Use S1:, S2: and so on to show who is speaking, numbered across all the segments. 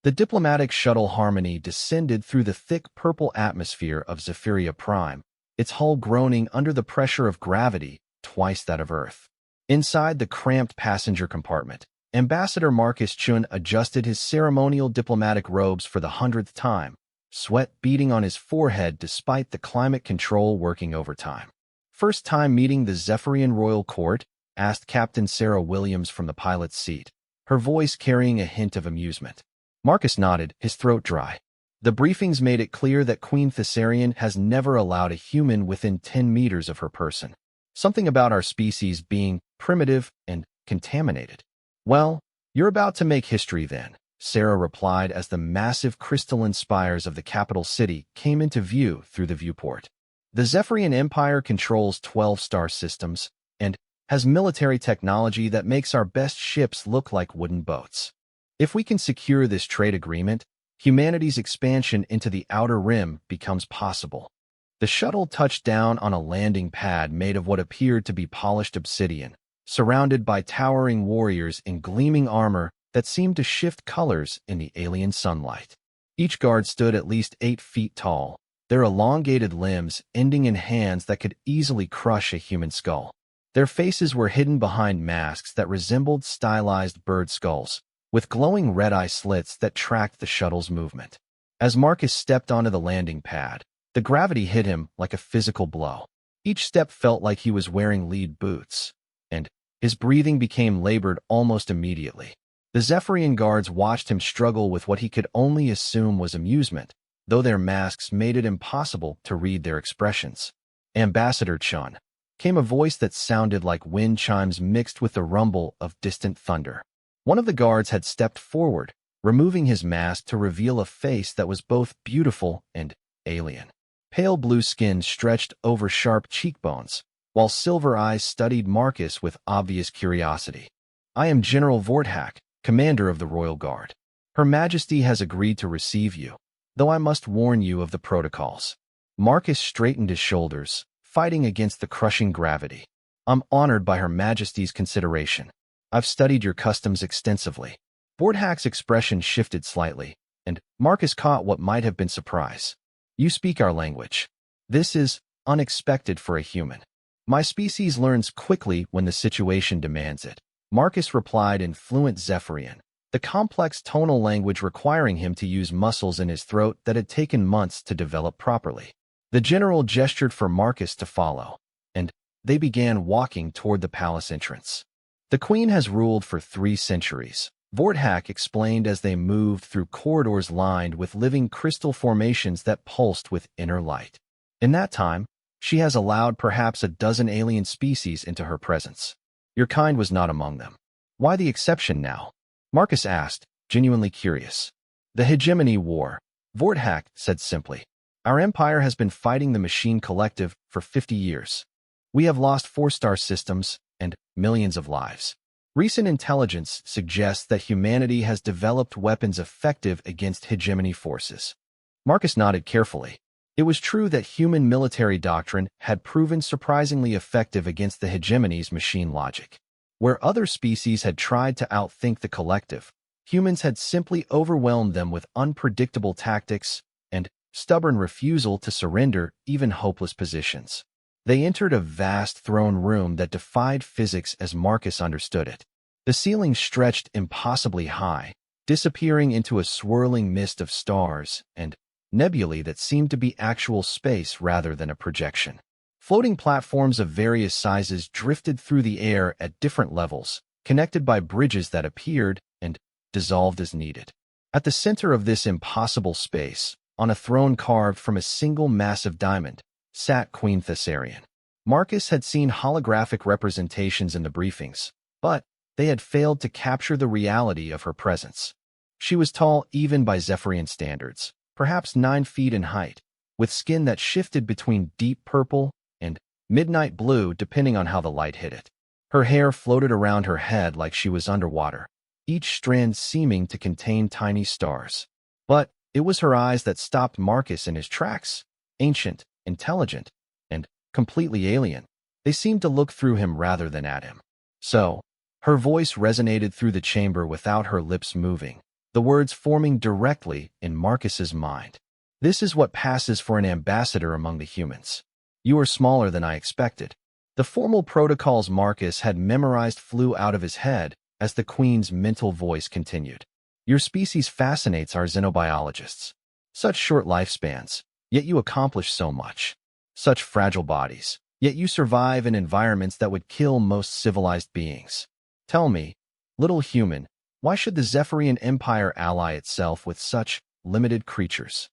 S1: The diplomatic shuttle Harmony descended through the thick purple atmosphere of Zephyria Prime, its hull groaning under the pressure of gravity twice that of Earth. Inside the cramped passenger compartment, Ambassador Marcus Chun adjusted his ceremonial diplomatic robes for the 100th time, sweat beading on his forehead despite the climate control working overtime. "First time meeting the Zephyrian royal court?" asked Captain Sarah Williams from the pilot's seat, her voice carrying a hint of amusement. Marcus nodded, his throat dry. The briefings made it clear that Queen Thessarian has never allowed a human within 10 meters of her person. Something about our species being primitive and contaminated. "Well, you're about to make history then," Sarah replied as the massive crystalline spires of the capital city came into view through the viewport. "The Zephyrian Empire controls 12 star systems and has military technology that makes our best ships look like wooden boats. If we can secure this trade agreement, humanity's expansion into the outer rim becomes possible." The shuttle touched down on a landing pad made of what appeared to be polished obsidian, surrounded by towering warriors in gleaming armor that seemed to shift colors in the alien sunlight. Each guard stood at least 8 feet tall, their elongated limbs ending in hands that could easily crush a human skull. Their faces were hidden behind masks that resembled stylized bird skulls, with glowing red-eye slits that tracked the shuttle's movement. As Marcus stepped onto the landing pad, the gravity hit him like a physical blow. Each step felt like he was wearing lead boots, and his breathing became labored almost immediately. The Zephyrian guards watched him struggle with what he could only assume was amusement, though their masks made it impossible to read their expressions. "Ambassador Chun," came a voice that sounded like wind chimes mixed with the rumble of distant thunder. One of the guards had stepped forward, removing his mask to reveal a face that was both beautiful and alien. Pale blue skin stretched over sharp cheekbones, while silver eyes studied Marcus with obvious curiosity. "I am General Vorthak, commander of the Royal Guard. Her Majesty has agreed to receive you, though I must warn you of the protocols." Marcus straightened his shoulders, fighting against the crushing gravity. "I'm honored by Her Majesty's consideration. I've studied your customs extensively." Vorthak's expression shifted slightly, and Marcus caught what might have been surprise. "You speak our language. This is unexpected for a human. My species learns quickly when the situation demands it," Marcus replied in fluent Zephyrian, the complex tonal language requiring him to use muscles in his throat that had taken months to develop properly. The general gestured for Marcus to follow, and they began walking toward the palace entrance. "The Queen has ruled for 3 centuries, Vorthak explained as they moved through corridors lined with living crystal formations that pulsed with inner light. "In that time, she has allowed perhaps a dozen alien species into her presence. Your kind was not among them. Why the exception now?" Marcus asked, genuinely curious. "The Hegemony War," Vorthak said simply. "Our empire has been fighting the Machine Collective for 50 years. We have lost 4-star systems and millions of lives. Recent intelligence suggests that humanity has developed weapons effective against hegemony forces." Marcus nodded carefully. It was true that human military doctrine had proven surprisingly effective against the hegemony's machine logic. Where other species had tried to outthink the collective, humans had simply overwhelmed them with unpredictable tactics and stubborn refusal to surrender even hopeless positions. They entered a vast throne room that defied physics as Marcus understood it. The ceiling stretched impossibly high, disappearing into a swirling mist of stars and nebulae that seemed to be actual space rather than a projection. Floating platforms of various sizes drifted through the air at different levels, connected by bridges that appeared and dissolved as needed. At the center of this impossible space, on a throne carved from a single massive diamond, sat Queen Thessarian. Marcus had seen holographic representations in the briefings, but they had failed to capture the reality of her presence. She was tall even by Zephyrian standards, perhaps 9 feet in height, with skin that shifted between deep purple and midnight blue depending on how the light hit it. Her hair floated around her head like she was underwater, each strand seeming to contain tiny stars. But it was her eyes that stopped Marcus in his tracks. Ancient, intelligent, and completely alien. They seemed to look through him rather than at him. "So," her voice resonated through the chamber without her lips moving, the words forming directly in Marcus's mind. This is what passes for an ambassador among the humans. You are smaller than I expected. The formal protocols Marcus had memorized flew out of his head as the Queen's mental voice continued. Your species fascinates our xenobiologists. Such short lifespans, yet you accomplish so much. Such fragile bodies, yet you survive in environments that would kill most civilized beings. Tell me, little human, why should the Zephyrian Empire ally itself with such limited creatures?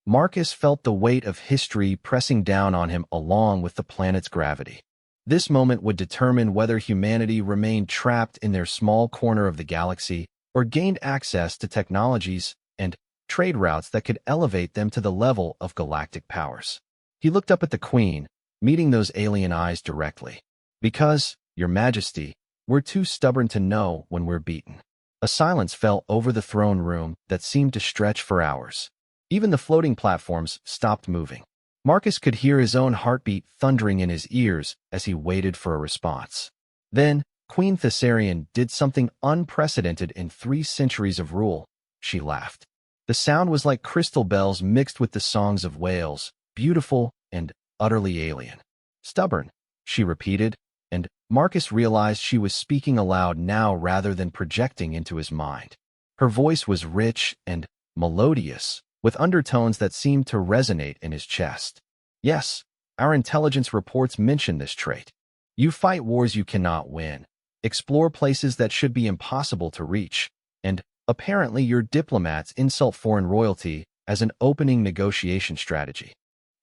S1: Marcus felt the weight of history pressing down on him along with the planet's gravity. This moment would determine whether humanity remained trapped in their small corner of the galaxy or gained access to technologies and trade routes that could elevate them to the level of galactic powers. He looked up at the Queen, meeting those alien eyes directly. Because, Your Majesty, we're too stubborn to know when we're beaten. A silence fell over the throne room that seemed to stretch for hours. Even the floating platforms stopped moving. Marcus could hear his own heartbeat thundering in his ears as he waited for a response. Then, Queen Thessarian did something unprecedented in 3 centuries of rule. She laughed. The sound was like crystal bells mixed with the songs of whales, beautiful and utterly alien. Stubborn, she repeated, and Marcus realized she was speaking aloud now rather than projecting into his mind. Her voice was rich and melodious, with undertones that seemed to resonate in his chest. Yes, our intelligence reports mention this trait. You fight wars you cannot win, explore places that should be impossible to reach, and apparently your diplomats insult foreign royalty as an opening negotiation strategy.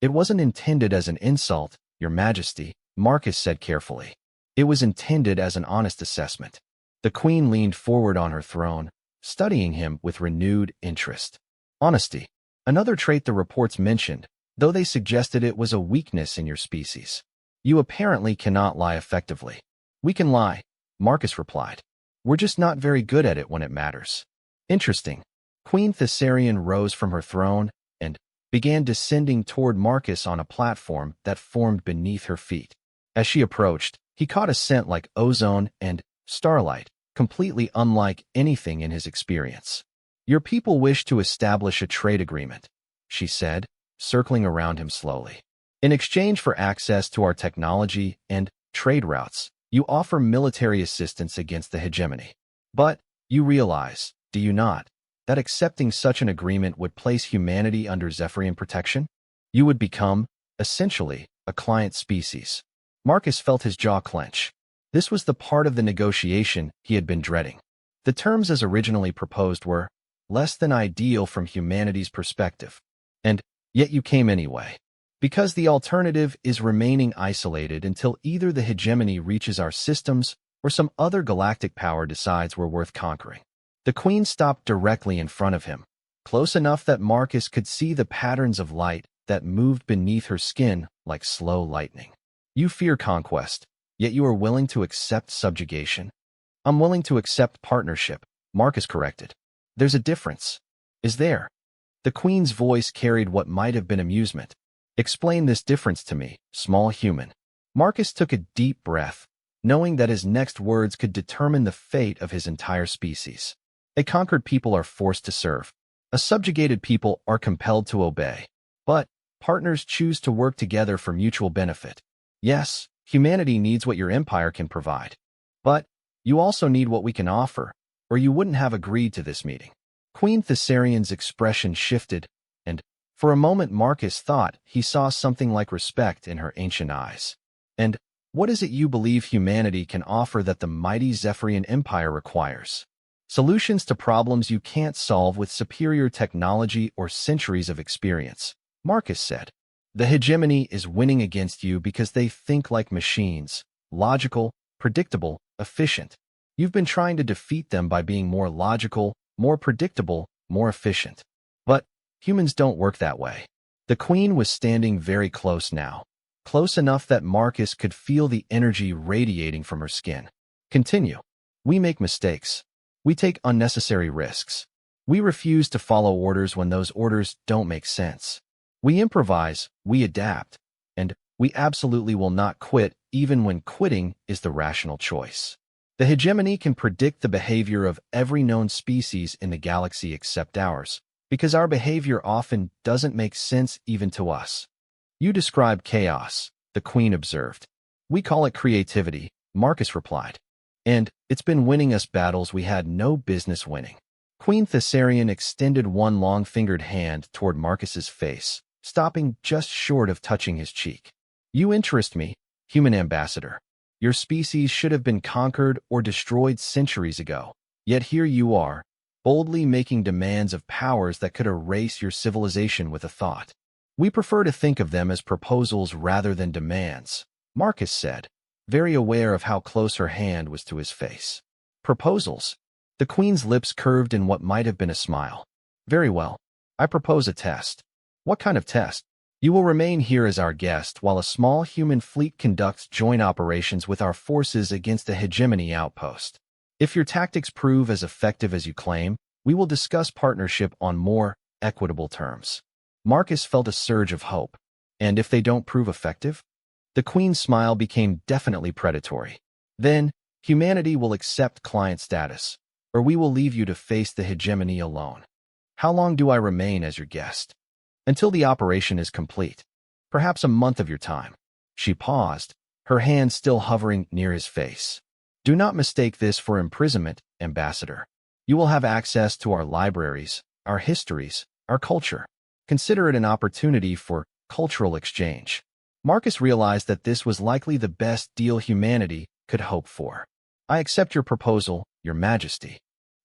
S1: It wasn't intended as an insult, Your Majesty, Marcus said carefully. It was intended as an honest assessment. The Queen leaned forward on her throne, studying him with renewed interest. Honesty, another trait the reports mentioned, though they suggested it was a weakness in your species. You apparently cannot lie effectively. We can lie, Marcus replied. We're just not very good at it when it matters. Interesting. Queen Thessarian rose from her throne and began descending toward Marcus on a platform that formed beneath her feet. As she approached, he caught a scent like ozone and starlight, completely unlike anything in his experience. Your people wish to establish a trade agreement, she said, circling around him slowly. In exchange for access to our technology and trade routes, you offer military assistance against the hegemony. But you realize, do you not, that accepting such an agreement would place humanity under Zephyrian protection? You would become, essentially, a client species. Marcus felt his jaw clench. This was the part of the negotiation he had been dreading. The terms as originally proposed were less than ideal from humanity's perspective. And yet you came anyway. Because the alternative is remaining isolated until either the hegemony reaches our systems or some other galactic power decides we're worth conquering. The Queen stopped directly in front of him, close enough that Marcus could see the patterns of light that moved beneath her skin like slow lightning. You fear conquest, yet you are willing to accept subjugation. I'm willing to accept partnership, Marcus corrected. There's a difference. Is there? The Queen's voice carried what might have been amusement. Explain this difference to me, small human. Marcus took a deep breath, knowing that his next words could determine the fate of his entire species. A conquered people are forced to serve. A subjugated people are compelled to obey. But partners choose to work together for mutual benefit. Yes, humanity needs what your empire can provide. But you also need what we can offer, or you wouldn't have agreed to this meeting. Queen Thessarian's expression shifted, and for a moment Marcus thought he saw something like respect in her ancient eyes. And what is it you believe humanity can offer that the mighty Zephyrian Empire requires? Solutions to problems you can't solve with superior technology or centuries of experience, Marcus said. The hegemony is winning against you because they think like machines, logical, predictable, efficient. You've been trying to defeat them by being more logical, more predictable, more efficient. But humans don't work that way. The Queen was standing very close now, close enough that Marcus could feel the energy radiating from her skin. Continue. We make mistakes. We take unnecessary risks. We refuse to follow orders when those orders don't make sense. We improvise, we adapt, and we absolutely will not quit even when quitting is the rational choice. The hegemony can predict the behavior of every known species in the galaxy except ours, because our behavior often doesn't make sense even to us. You describe chaos, the Queen observed. We call it creativity, Marcus replied. And it's been winning us battles we had no business winning. Queen Thessarian extended one long-fingered hand toward Marcus's face, stopping just short of touching his cheek. You interest me, human ambassador. Your species should have been conquered or destroyed centuries ago. Yet here you are, boldly making demands of powers that could erase your civilization with a thought. We prefer to think of them as proposals rather than demands, Marcus said, very aware of how close her hand was to his face. Proposals? The Queen's lips curved in what might have been a smile. Very well. I propose a test. What kind of test? You will remain here as our guest while a small human fleet conducts joint operations with our forces against a hegemony outpost. If your tactics prove as effective as you claim, we will discuss partnership on more equitable terms. Marcus felt a surge of hope. And if they don't prove effective? The Queen's smile became definitely predatory. Then, humanity will accept client status, or we will leave you to face the hegemony alone. How long do I remain as your guest? Until the operation is complete. Perhaps a month of your time. She paused, her hand still hovering near his face. Do not mistake this for imprisonment, Ambassador. You will have access to our libraries, our histories, our culture. Consider it an opportunity for cultural exchange. Marcus realized that this was likely the best deal humanity could hope for. I accept your proposal, Your Majesty.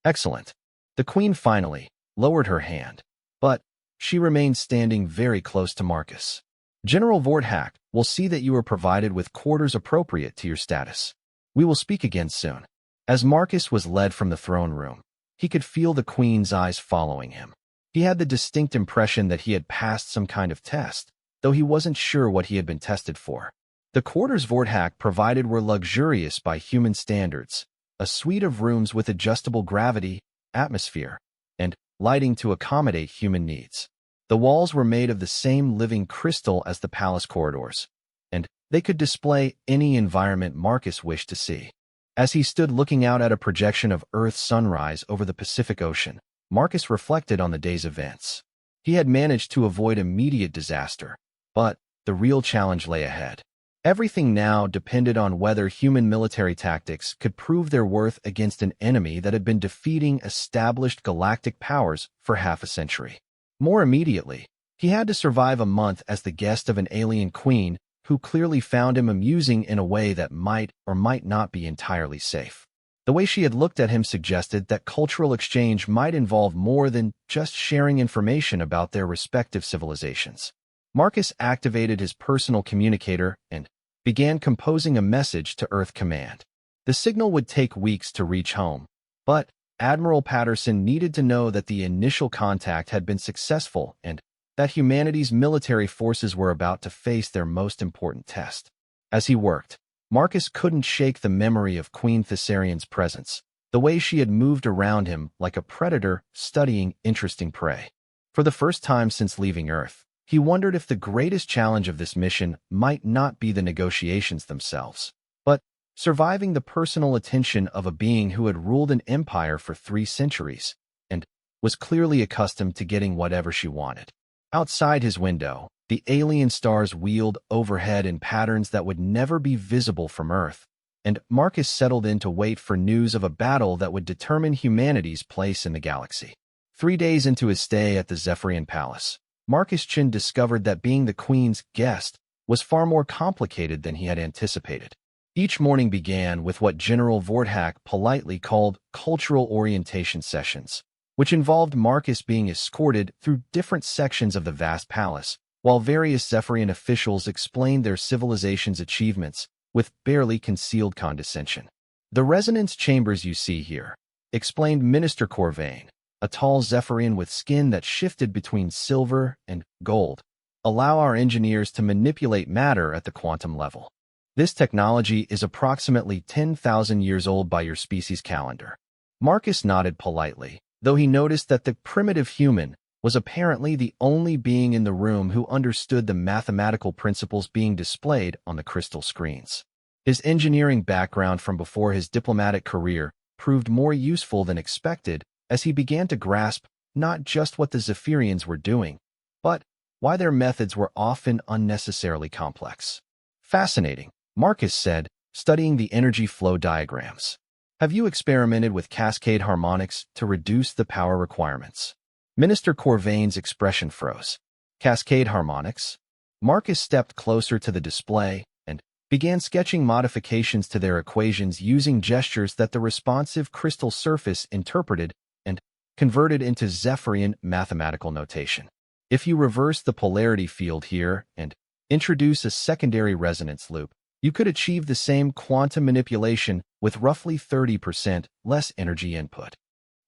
S1: Excellent. The Queen finally lowered her hand, but she remained standing very close to Marcus. General Vorthak will see that you are provided with quarters appropriate to your status. We will speak again soon. As Marcus was led from the throne room, he could feel the Queen's eyes following him. He had the distinct impression that he had passed some kind of test, though he wasn't sure what he had been tested for. The quarters Vorthak provided were luxurious by human standards, a suite of rooms with adjustable gravity, atmosphere, and lighting to accommodate human needs. The walls were made of the same living crystal as the palace corridors, and they could display any environment Marcus wished to see. As he stood looking out at a projection of Earth's sunrise over the Pacific Ocean, Marcus reflected on the day's events. He had managed to avoid immediate disaster, but the real challenge lay ahead. Everything now depended on whether human military tactics could prove their worth against an enemy that had been defeating established galactic powers for half a century. More immediately, he had to survive a month as the guest of an alien queen who clearly found him amusing in a way that might or might not be entirely safe. The way she had looked at him suggested that cultural exchange might involve more than just sharing information about their respective civilizations. Marcus activated his personal communicator and began composing a message to Earth Command. The signal would take weeks to reach home, but Admiral Patterson needed to know that the initial contact had been successful and that humanity's military forces were about to face their most important test. As he worked, Marcus couldn't shake the memory of Queen Thessarian's presence, the way she had moved around him like a predator studying interesting prey. For the first time since leaving Earth, he wondered if the greatest challenge of this mission might not be the negotiations themselves, but surviving the personal attention of a being who had ruled an empire for 3 centuries and was clearly accustomed to getting whatever she wanted. Outside his window, the alien stars wheeled overhead in patterns that would never be visible from Earth, and Marcus settled in to wait for news of a battle that would determine humanity's place in the galaxy. 3 days into his stay at the Zephyrian Palace, Marcus Chin discovered that being the Queen's guest was far more complicated than he had anticipated. Each morning began with what General Vorthak politely called cultural orientation sessions, which involved Marcus being escorted through different sections of the vast palace, while various Zephyrian officials explained their civilization's achievements with barely concealed condescension. The resonance chambers you see here, explained Minister Corvain, a tall Zephyrian with skin that shifted between silver and gold, allow our engineers to manipulate matter at the quantum level. This technology is approximately 10,000 years old by your species calendar. Marcus nodded politely, though he noticed that the primitive human was apparently the only being in the room who understood the mathematical principles being displayed on the crystal screens. His engineering background from before his diplomatic career proved more useful than expected as he began to grasp not just what the Zephyrians were doing, but why their methods were often unnecessarily complex. Fascinating, Marcus said, studying the energy flow diagrams. Have you experimented with cascade harmonics to reduce the power requirements? Minister Corvain's expression froze. Cascade harmonics? Marcus stepped closer to the display and began sketching modifications to their equations using gestures that the responsive crystal surface interpreted and converted into Zephyrian mathematical notation. If you reverse the polarity field here and introduce a secondary resonance loop, you could achieve the same quantum manipulation with roughly 30% less energy input.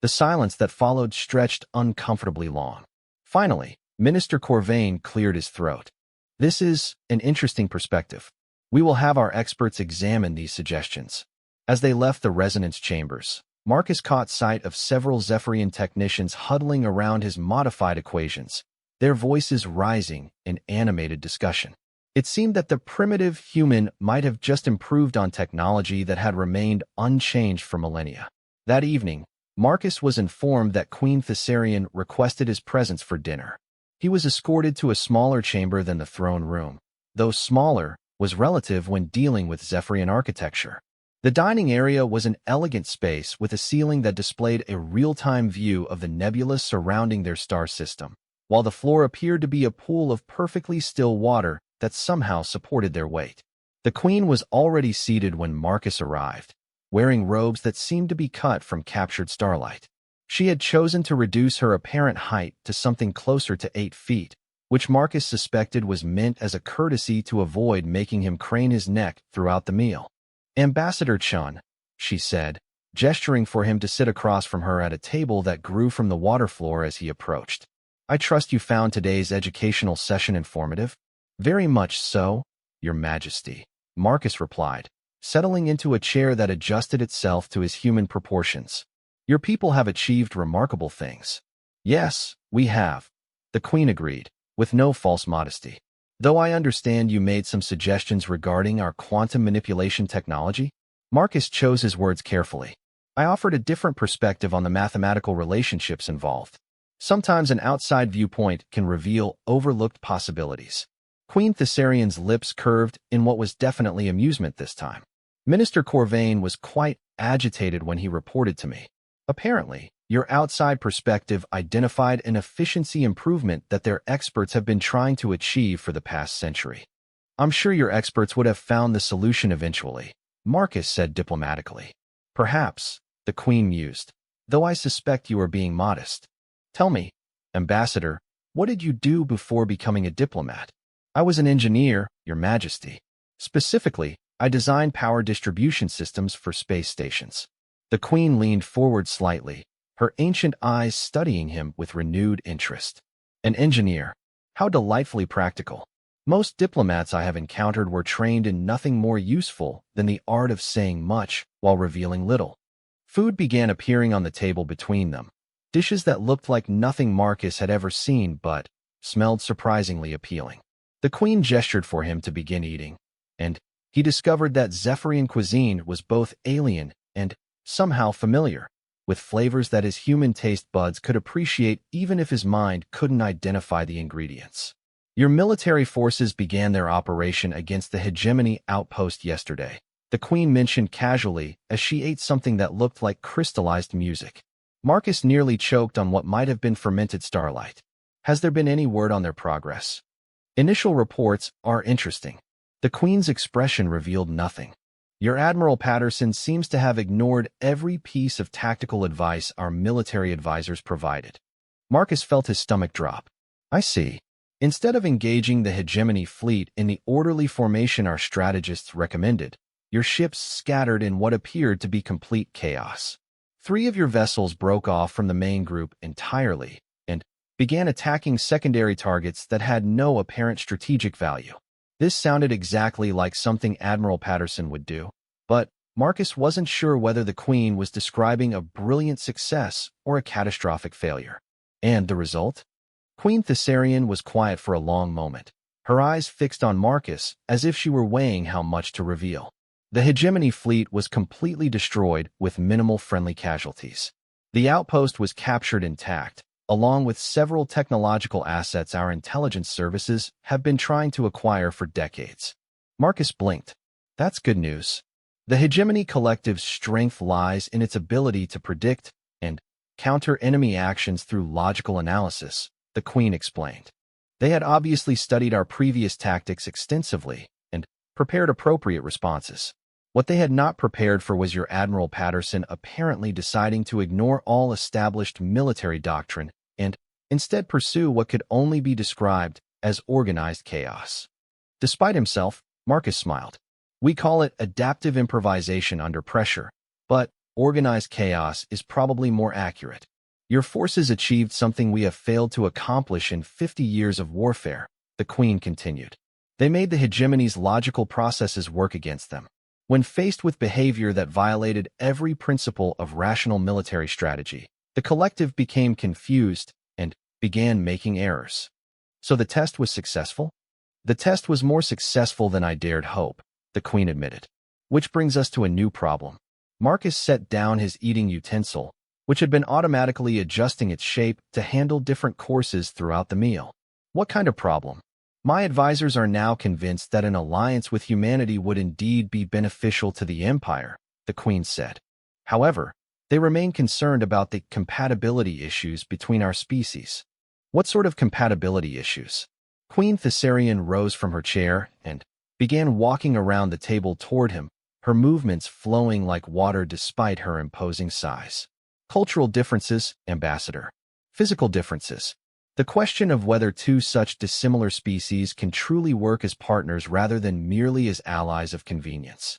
S1: The silence that followed stretched uncomfortably long. Finally, Minister Corvain cleared his throat. This is an interesting perspective. We will have our experts examine these suggestions. As they left the resonance chambers, Marcus caught sight of several Zephyrian technicians huddling around his modified equations, their voices rising in animated discussion. It seemed that the primitive human might have just improved on technology that had remained unchanged for millennia. That evening, Marcus was informed that Queen Thessarian requested his presence for dinner. He was escorted to a smaller chamber than the throne room, though smaller was relative when dealing with Zephyrian architecture. The dining area was an elegant space with a ceiling that displayed a real-time view of the nebulas surrounding their star system, while the floor appeared to be a pool of perfectly still water that somehow supported their weight. The queen was already seated when Marcus arrived, wearing robes that seemed to be cut from captured starlight. She had chosen to reduce her apparent height to something closer to 8 feet, which Marcus suspected was meant as a courtesy to avoid making him crane his neck throughout the meal. "Ambassador Chun," she said, gesturing for him to sit across from her at a table that grew from the water floor as he approached. "I trust you found today's educational session informative?" "Very much so, Your Majesty," Marcus replied, settling into a chair that adjusted itself to his human proportions. "Your people have achieved remarkable things." "Yes, we have," the Queen agreed, with no false modesty. "Though I understand you made some suggestions regarding our quantum manipulation technology." Marcus chose his words carefully. "I offered a different perspective on the mathematical relationships involved. Sometimes an outside viewpoint can reveal overlooked possibilities." Queen Thessarian's lips curved in what was definitely amusement this time. "Minister Corvain was quite agitated when he reported to me. Apparently, your outside perspective identified an efficiency improvement that their experts have been trying to achieve for the past century. I'm sure your experts would have found the solution eventually," Marcus said diplomatically. "Perhaps," the Queen mused, "though I suspect you are being modest. Tell me, Ambassador, what did you do before becoming a diplomat?" "I was an engineer, Your Majesty. Specifically, I designed power distribution systems for space stations." The Queen leaned forward slightly, her ancient eyes studying him with renewed interest. "An engineer. How delightfully practical. Most diplomats I have encountered were trained in nothing more useful than the art of saying much while revealing little." Food began appearing on the table between them, dishes that looked like nothing Marcus had ever seen but smelled surprisingly appealing. The Queen gestured for him to begin eating, and he discovered that Zephyrian cuisine was both alien and somehow familiar, with flavors that his human taste buds could appreciate even if his mind couldn't identify the ingredients. "Your military forces began their operation against the hegemony outpost yesterday," the Queen mentioned casually as she ate something that looked like crystallized music. Marcus nearly choked on what might have been fermented starlight. "Has there been any word on their progress?" "Initial reports are interesting." The Queen's expression revealed nothing. "Your Admiral Patterson seems to have ignored every piece of tactical advice our military advisors provided." Marcus felt his stomach drop. "I see. Instead of engaging the hegemony fleet in the orderly formation our strategists recommended, your ships scattered in what appeared to be complete chaos. 3 of your vessels broke off from the main group entirely and began attacking secondary targets that had no apparent strategic value." This sounded exactly like something Admiral Patterson would do, but Marcus wasn't sure whether the Queen was describing a brilliant success or a catastrophic failure. "And the result?" Queen Thessarian was quiet for a long moment, her eyes fixed on Marcus as if she were weighing how much to reveal. The hegemony fleet was completely destroyed with minimal friendly casualties. The outpost was captured intact, along with several technological assets our intelligence services have been trying to acquire for decades. Marcus blinked. That's good news. The hegemony collective's strength lies in its ability to predict and counter enemy actions through logical analysis, the Queen explained. They had obviously studied our previous tactics extensively and prepared appropriate responses. What they had not prepared for was your Admiral Patterson apparently deciding to ignore all established military doctrine and instead pursue what could only be described as organized chaos. Despite himself, Marcus smiled. We call it adaptive improvisation under pressure, but organized chaos is probably more accurate. Your forces achieved something we have failed to accomplish in 50 years of warfare, the Queen continued. They made the hegemony's logical processes work against them. When faced with behavior that violated every principle of rational military strategy, the collective became confused and began making errors. So the test was successful? The test was more successful than I dared hope, the Queen admitted. Which brings us to a new problem. Marcus set down his eating utensil, which had been automatically adjusting its shape to handle different courses throughout the meal. What kind of problem? My advisors are now convinced that an alliance with humanity would indeed be beneficial to the Empire, the Queen said. However, they remain concerned about the compatibility issues between our species. What sort of compatibility issues? Queen Thessarian rose from her chair and began walking around the table toward him, her movements flowing like water despite her imposing size. Cultural differences, Ambassador. Physical differences. The question of whether two such dissimilar species can truly work as partners rather than merely as allies of convenience.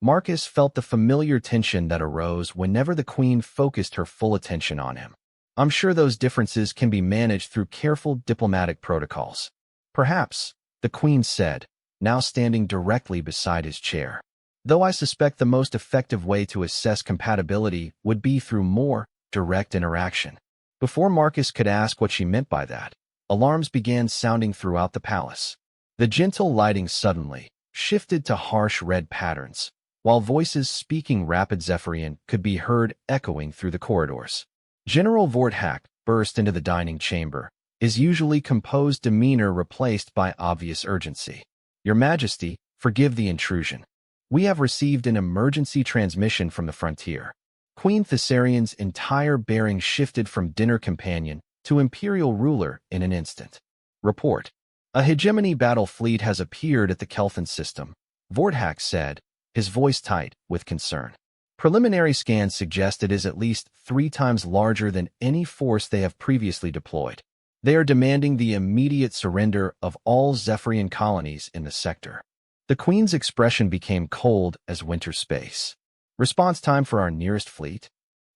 S1: Marcus felt the familiar tension that arose whenever the Queen focused her full attention on him. I'm sure those differences can be managed through careful diplomatic protocols. Perhaps, the Queen said, now standing directly beside his chair. Though I suspect the most effective way to assess compatibility would be through more direct interaction. Before Marcus could ask what she meant by that, alarms began sounding throughout the palace. The gentle lighting suddenly shifted to harsh red patterns, while voices speaking rapid Zephyrian could be heard echoing through the corridors. General Vorthak burst into the dining chamber, his usually composed demeanor replaced by obvious urgency. Your Majesty, forgive the intrusion. We have received an emergency transmission from the frontier. Queen Thessarian's entire bearing shifted from dinner companion to imperial ruler in an instant. Report. A hegemony battle fleet has appeared at the Kelfin system, Vorthak said, his voice tight with concern. Preliminary scans suggest it is at least 3 times larger than any force they have previously deployed. They are demanding the immediate surrender of all Zephyrian colonies in the sector. The Queen's expression became cold as winter space. Response time for our nearest fleet?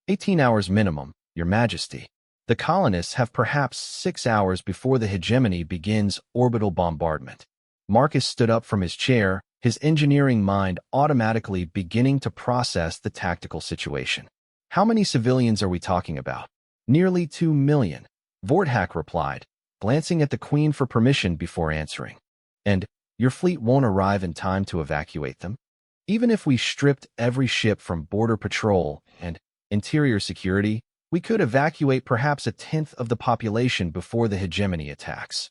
S1: 18 hours minimum, Your Majesty. The colonists have perhaps 6 hours before the hegemony begins orbital bombardment. Marcus stood up from his chair, his engineering mind automatically beginning to process the tactical situation. How many civilians are we talking about? Nearly 2 million, Vorthak replied, glancing at the Queen for permission before answering. And your fleet won't arrive in time to evacuate them? Even if we stripped every ship from border patrol and interior security, we could evacuate perhaps 1/10 of the population before the hegemony attacks.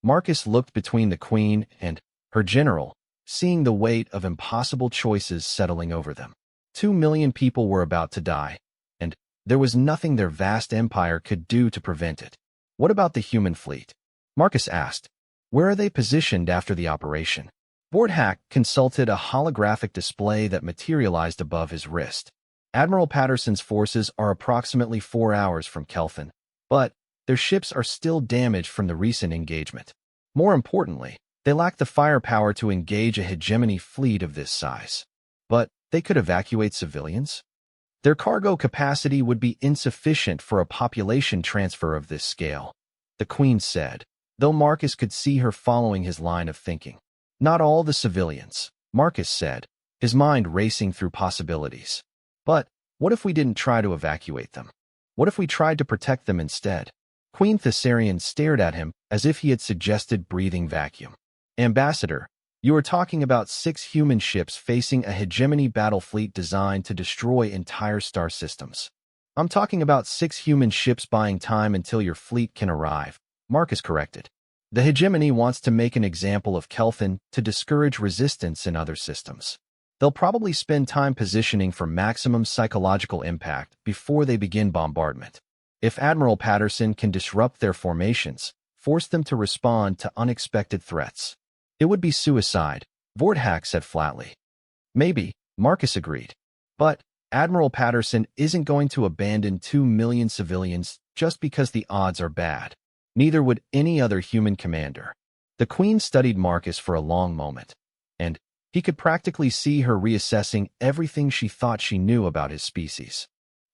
S1: Marcus looked between the Queen and her general, seeing the weight of impossible choices settling over them. 2 million people were about to die, and there was nothing their vast empire could do to prevent it. What about the human fleet? Marcus asked. Where are they positioned after the operation? Vorthak consulted a holographic display that materialized above his wrist. Admiral Patterson's forces are approximately 4 hours from Kelfin, but their ships are still damaged from the recent engagement. More importantly, they lack the firepower to engage a hegemony fleet of this size. But they could evacuate civilians? Their cargo capacity would be insufficient for a population transfer of this scale, the Queen said, though Marcus could see her following his line of thinking. Not all the civilians, Marcus said, his mind racing through possibilities. But what if we didn't try to evacuate them? What if we tried to protect them instead? Queen Thessarian stared at him as if he had suggested breathing vacuum. Ambassador, You are talking about 6 human ships facing a hegemony battle fleet designed to destroy entire star systems. I'm talking about 6 human ships buying time until your fleet can arrive, Marcus corrected. The hegemony wants to make an example of Kelthan to discourage resistance in other systems. They'll probably spend time positioning for maximum psychological impact before they begin bombardment. If Admiral Patterson can disrupt their formations, force them to respond to unexpected threats, it would be suicide, Vorthak said flatly. Maybe, Marcus agreed. But Admiral Patterson isn't going to abandon 2 million civilians just because the odds are bad. Neither would any other human commander. The Queen studied Marcus for a long moment, and he could practically see her reassessing everything she thought she knew about his species.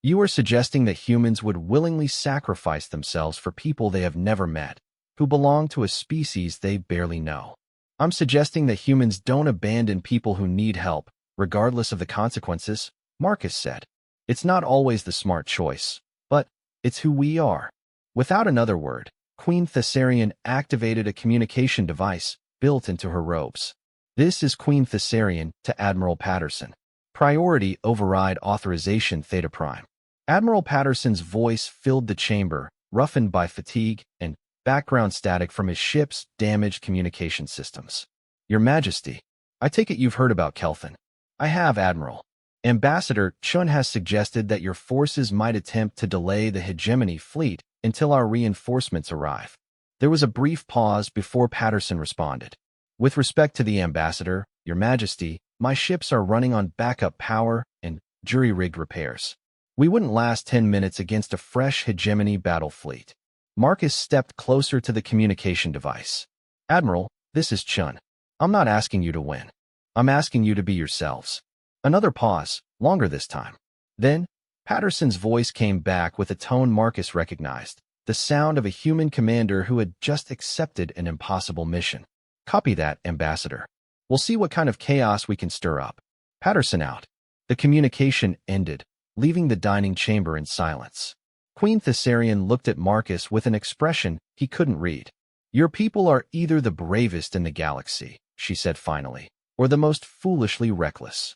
S1: You are suggesting that humans would willingly sacrifice themselves for people they have never met, who belong to a species they barely know. I'm suggesting that humans don't abandon people who need help, regardless of the consequences, Marcus said. It's not always the smart choice, but it's who we are. Without another word, Queen Thessarian activated a communication device built into her robes. This is Queen Thessarian to Admiral Patterson. Priority override authorization Theta Prime. Admiral Patterson's voice filled the chamber, roughened by fatigue and background static from his ship's damaged communication systems. Your Majesty, I take it you've heard about Kelthan. I have, Admiral. Ambassador Chun has suggested that your forces might attempt to delay the hegemony fleet until our reinforcements arrive. There was a brief pause before Patterson responded. With respect to the Ambassador, Your Majesty, my ships are running on backup power and jury-rigged repairs. We wouldn't last 10 minutes against a fresh hegemony battle fleet. Marcus stepped closer to the communication device. Admiral, this is Chun. I'm not asking you to win. I'm asking you to be yourselves. Another pause, longer this time. Then, Patterson's voice came back with a tone Marcus recognized, the sound of a human commander who had just accepted an impossible mission. Copy that, Ambassador. We'll see what kind of chaos we can stir up. Patterson out. The communication ended, leaving the dining chamber in silence. Queen Thessarian looked at Marcus with an expression he couldn't read. Your people are either the bravest in the galaxy, she said finally, or the most foolishly reckless.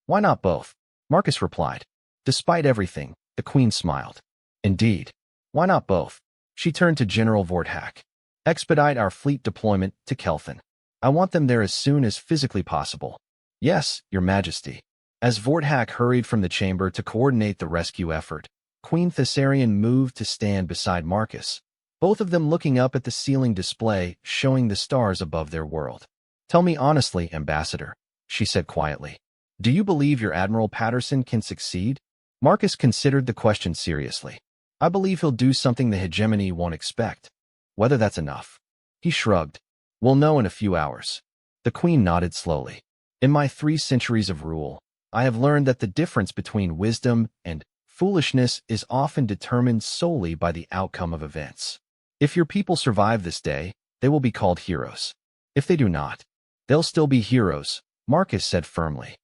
S1: Why not both? Marcus replied. Despite everything, the Queen smiled. Indeed. Why not both? She turned to General Vorthak. Expedite our fleet deployment to Kelthan. I want them there as soon as physically possible. Yes, Your Majesty. As Vorthak hurried from the chamber to coordinate the rescue effort, Queen Thessarian moved to stand beside Marcus, both of them looking up at the ceiling display showing the stars above their world. Tell me honestly, Ambassador, she said quietly. Do you believe your Admiral Patterson can succeed? Marcus considered the question seriously. I believe he'll do something the hegemony won't expect. Whether that's enough. He shrugged. We'll know in a few hours. The Queen nodded slowly. In my 3 centuries of rule, I have learned that the difference between wisdom and foolishness is often determined solely by the outcome of events. If your people survive this day, they will be called heroes. If they do not, they'll still be heroes, Marcus said firmly.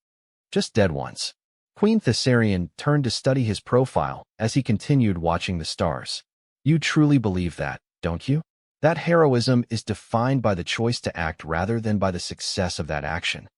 S1: Just dead ones. Queen Thessarian turned to study his profile as he continued watching the stars. You truly believe that, don't you? That heroism is defined by the choice to act rather than by the success of that action.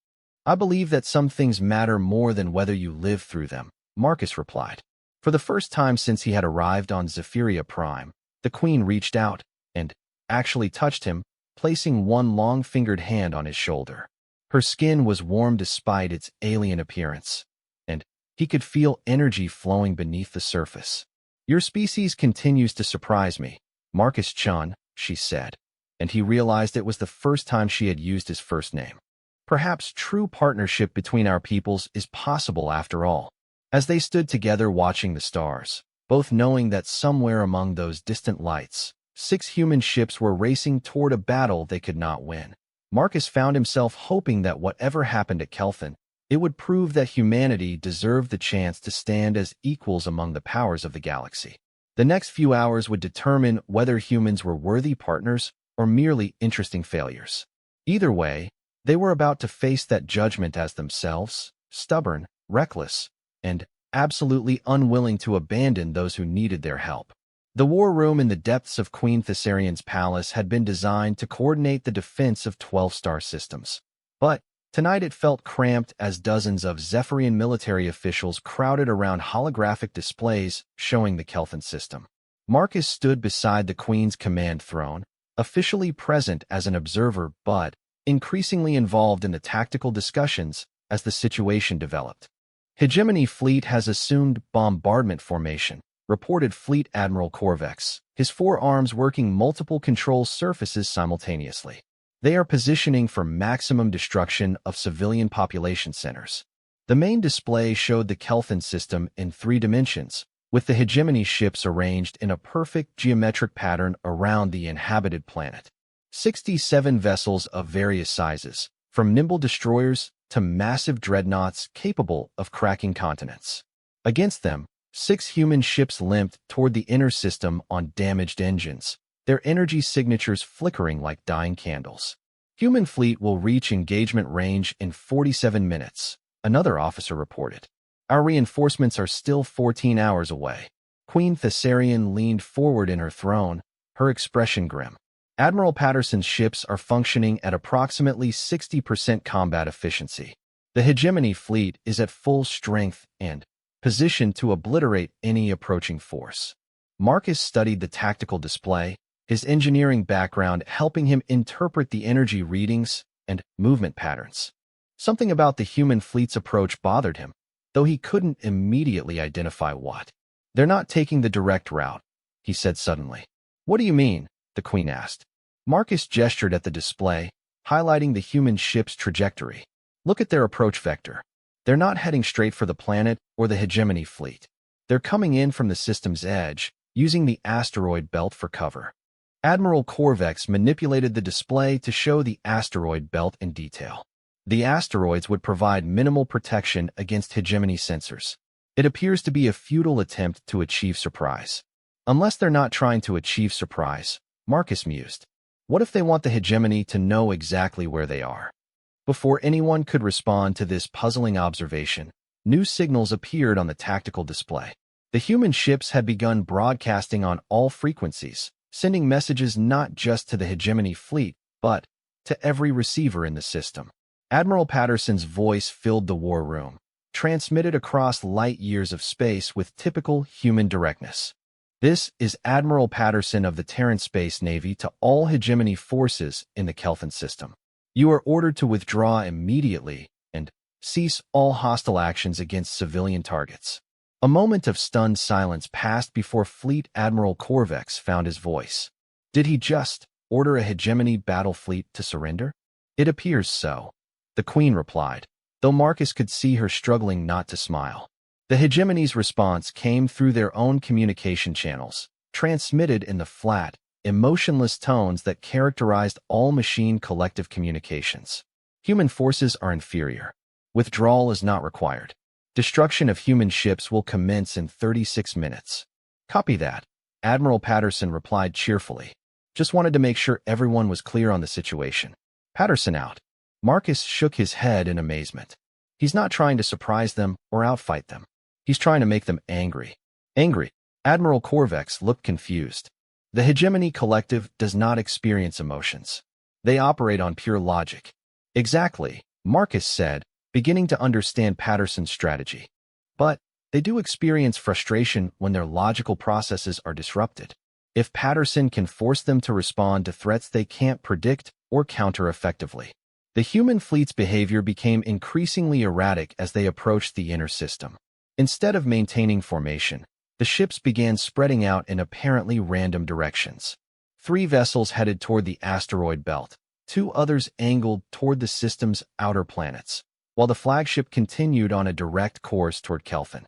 S1: I believe that some things matter more than whether you live through them, Marcus replied. For the first time since he had arrived on Zephyria Prime, the Queen reached out and actually touched him, placing one long-fingered hand on his shoulder. Her skin was warm despite its alien appearance, and he could feel energy flowing beneath the surface. Your species continues to surprise me, Marcus Chun, she said, and he realized it was the first time she had used his first name. Perhaps true partnership between our peoples is possible after all. As they stood together watching the stars, both knowing that somewhere among those distant lights, 6 human ships were racing toward a battle they could not win, Marcus found himself hoping that whatever happened at Kelthan, it would prove that humanity deserved the chance to stand as equals among the powers of the galaxy. The next few hours would determine whether humans were worthy partners or merely interesting failures. Either way, they were about to face that judgment as themselves, stubborn, reckless, and absolutely unwilling to abandon those who needed their help. The war room in the depths of Queen Thessarian's palace had been designed to coordinate the defense of 12 star systems. But tonight it felt cramped as dozens of Zephyrian military officials crowded around holographic displays showing the Kelthon system. Marcus stood beside the Queen's command throne, officially present as an observer but increasingly involved in the tactical discussions as the situation developed. Hegemony Fleet has assumed bombardment formation, reported Fleet Admiral Corvex, his forearms working multiple control surfaces simultaneously. They are positioning for maximum destruction of civilian population centers. The main display showed the Kelthon system in 3 dimensions, with the hegemony ships arranged in a perfect geometric pattern around the inhabited planet. 67 vessels of various sizes, from nimble destroyers to massive dreadnoughts capable of cracking continents. Against them, 6 human ships limped toward the inner system on damaged engines, their energy signatures flickering like dying candles. Human fleet will reach engagement range in 47 minutes, another officer reported. Our reinforcements are still 14 hours away. Queen Thessarian leaned forward in her throne, her expression grim. Admiral Patterson's ships are functioning at approximately 60% combat efficiency. The hegemony fleet is at full strength and positioned to obliterate any approaching force. Marcus studied the tactical display, his engineering background helping him interpret the energy readings and movement patterns. Something about the human fleet's approach bothered him, though he couldn't immediately identify what. "They're not taking the direct route," he said suddenly. "What do you mean?" the Queen asked. Marcus gestured at the display, highlighting the human ship's trajectory. "Look at their approach vector. They're not heading straight for the planet or the hegemony fleet. They're coming in from the system's edge, using the asteroid belt for cover." Admiral Corvex manipulated the display to show the asteroid belt in detail. The asteroids would provide minimal protection against hegemony sensors. It appears to be a futile attempt to achieve surprise. Unless they're not trying to achieve surprise, Marcus mused. What if they want the hegemony to know exactly where they are? Before anyone could respond to this puzzling observation, new signals appeared on the tactical display. The human ships had begun broadcasting on all frequencies, sending messages not just to the hegemony fleet, but to every receiver in the system. Admiral Patterson's voice filled the war room, transmitted across light years of space with typical human directness. "This is Admiral Patterson of the Terran Space Navy to all hegemony forces in the Kelthon system. You are ordered to withdraw immediately and cease all hostile actions against civilian targets." A moment of stunned silence passed before Fleet Admiral Corvex found his voice. Did he just order a hegemony battle fleet to surrender? "It appears so," the Queen replied, though Marcus could see her struggling not to smile. The hegemony's response came through their own communication channels, transmitted in the flat, emotionless tones that characterized all machine collective communications. Human forces are inferior. Withdrawal is not required. Destruction of human ships will commence in 36 minutes. "Copy that," Admiral Patterson replied cheerfully. "Just wanted to make sure everyone was clear on the situation." "Patterson out." Marcus shook his head in amazement. He's not trying to surprise them or outfight them. He's trying to make them angry. Angry? Admiral Corvex looked confused. The hegemony collective does not experience emotions. They operate on pure logic. Exactly, Marcus said, beginning to understand Patterson's strategy. But they do experience frustration when their logical processes are disrupted. If Patterson can force them to respond to threats they can't predict or counter effectively. The human fleet's behavior became increasingly erratic as they approached the inner system. Instead of maintaining formation, the ships began spreading out in apparently random directions. 3 vessels headed toward the asteroid belt, 2 others angled toward the system's outer planets, while the flagship continued on a direct course toward Kelthon.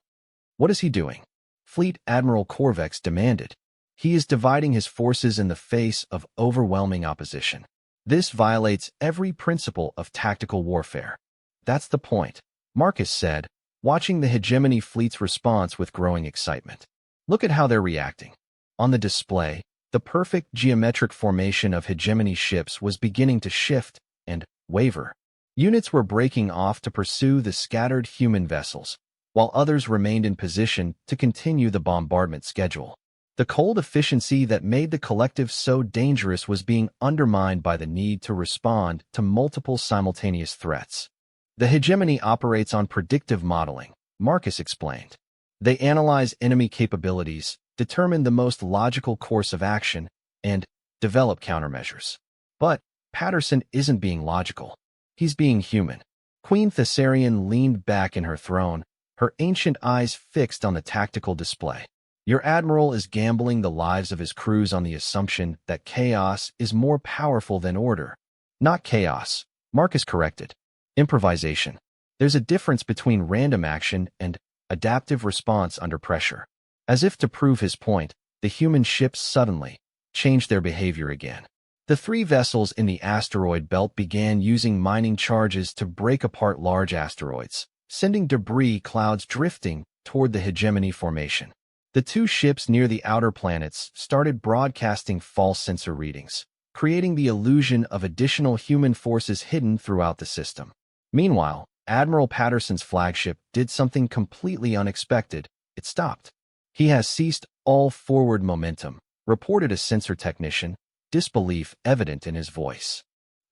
S1: "What is he doing?" Fleet Admiral Corvex demanded. "He is dividing his forces in the face of overwhelming opposition. This violates every principle of tactical warfare." "That's the point," Marcus said, watching the hegemony fleet's response with growing excitement. "Look at how they're reacting." On the display, the perfect geometric formation of hegemony ships was beginning to shift and waver. Units were breaking off to pursue the scattered human vessels, while others remained in position to continue the bombardment schedule. The cold efficiency that made the collective so dangerous was being undermined by the need to respond to multiple simultaneous threats. The hegemony operates on predictive modeling, Marcus explained. They analyze enemy capabilities, determine the most logical course of action, and develop countermeasures. But Patterson isn't being logical. He's being human. Queen Thessarian leaned back in her throne, her ancient eyes fixed on the tactical display. Your admiral is gambling the lives of his crews on the assumption that chaos is more powerful than order. Not chaos, Marcus corrected. Improvisation. There's a difference between random action and adaptive response under pressure. As if to prove his point, the human ships suddenly changed their behavior again. The three vessels in the asteroid belt began using mining charges to break apart large asteroids, sending debris clouds drifting toward the hegemony formation. The two ships near the outer planets started broadcasting false sensor readings, creating the illusion of additional human forces hidden throughout the system. Meanwhile, Admiral Patterson's flagship did something completely unexpected. It stopped. He has ceased all forward momentum, reported a sensor technician, disbelief evident in his voice.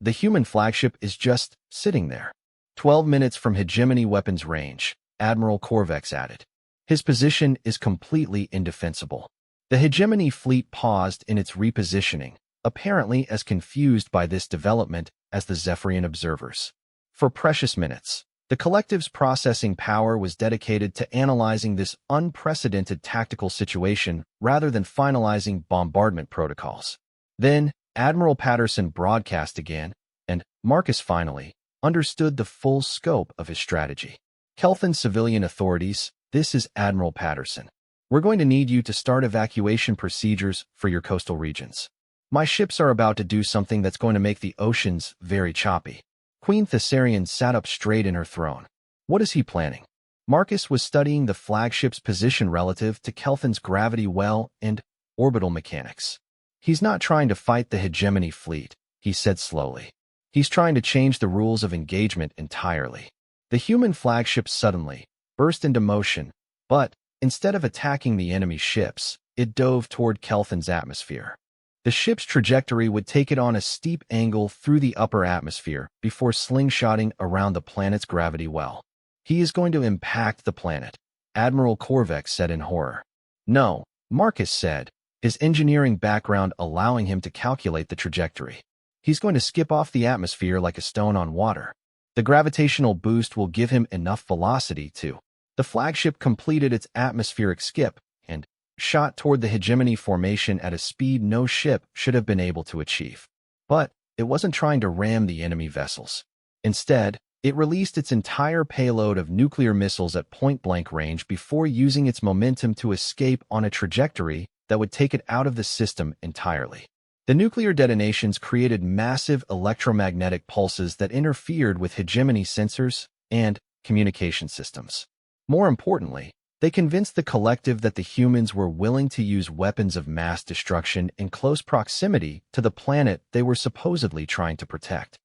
S1: The human flagship is just sitting there. 12 minutes from hegemony weapons range, Admiral Corvex added. His position is completely indefensible. The hegemony fleet paused in its repositioning, apparently as confused by this development as the Zephyrian observers. For precious minutes, the collective's processing power was dedicated to analyzing this unprecedented tactical situation rather than finalizing bombardment protocols. Then, Admiral Patterson broadcast again, and Marcus finally understood the full scope of his strategy. Kelthan civilian authorities, this is Admiral Patterson. We're going to need you to start evacuation procedures for your coastal regions. My ships are about to do something that's going to make the oceans very choppy. Queen Thessarian sat up straight in her throne. What is he planning? Marcus was studying the flagship's position relative to Kelthan's gravity well and orbital mechanics. He's not trying to fight the hegemony fleet, he said slowly. He's trying to change the rules of engagement entirely. The human flagship suddenly burst into motion, but instead of attacking the enemy ships, it dove toward Kelthan's atmosphere. The ship's trajectory would take it on a steep angle through the upper atmosphere before slingshotting around the planet's gravity well. He is going to impact the planet, Admiral Corvex said in horror. No, Marcus said, his engineering background allowing him to calculate the trajectory. He's going to skip off the atmosphere like a stone on water. The gravitational boost will give him enough velocity to. The flagship completed its atmospheric skip and shot toward the hegemony formation at a speed no ship should have been able to achieve. But it wasn't trying to ram the enemy vessels. Instead, it released its entire payload of nuclear missiles at point-blank range before using its momentum to escape on a trajectory that would take it out of the system entirely. The nuclear detonations created massive electromagnetic pulses that interfered with hegemony sensors and communication systems. More importantly, they convinced the collective that the humans were willing to use weapons of mass destruction in close proximity to the planet they were supposedly trying to protect.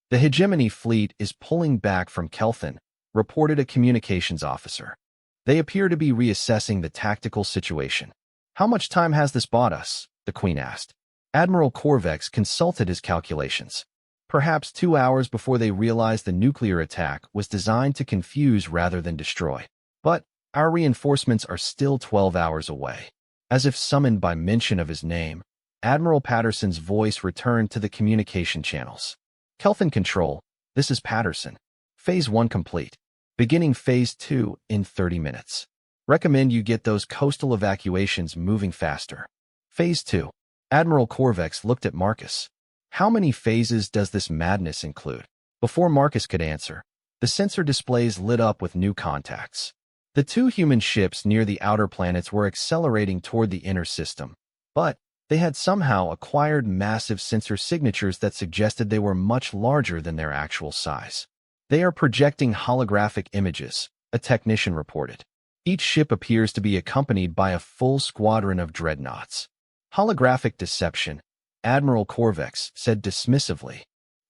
S1: The hegemony fleet is pulling back from Kelthan, reported a communications officer. They appear to be reassessing the tactical situation. How much time has this bought us? The Queen asked. Admiral Corvex consulted his calculations. Perhaps 2 hours before they realized the nuclear attack was designed to confuse rather than destroy. But our reinforcements are still 12 hours away. As if summoned by mention of his name, Admiral Patterson's voice returned to the communication channels. Kelthan Control, this is Patterson. Phase 1 complete. Beginning Phase 2 in 30 minutes. Recommend you get those coastal evacuations moving faster. Phase 2. Admiral Corvex looked at Marcus. How many phases does this madness include? Before Marcus could answer, the sensor displays lit up with new contacts. The two human ships near the outer planets were accelerating toward the inner system, but they had somehow acquired massive sensor signatures that suggested they were much larger than their actual size. They are projecting holographic images, a technician reported. Each ship appears to be accompanied by a full squadron of dreadnoughts. Holographic deception, Admiral Corvex said dismissively.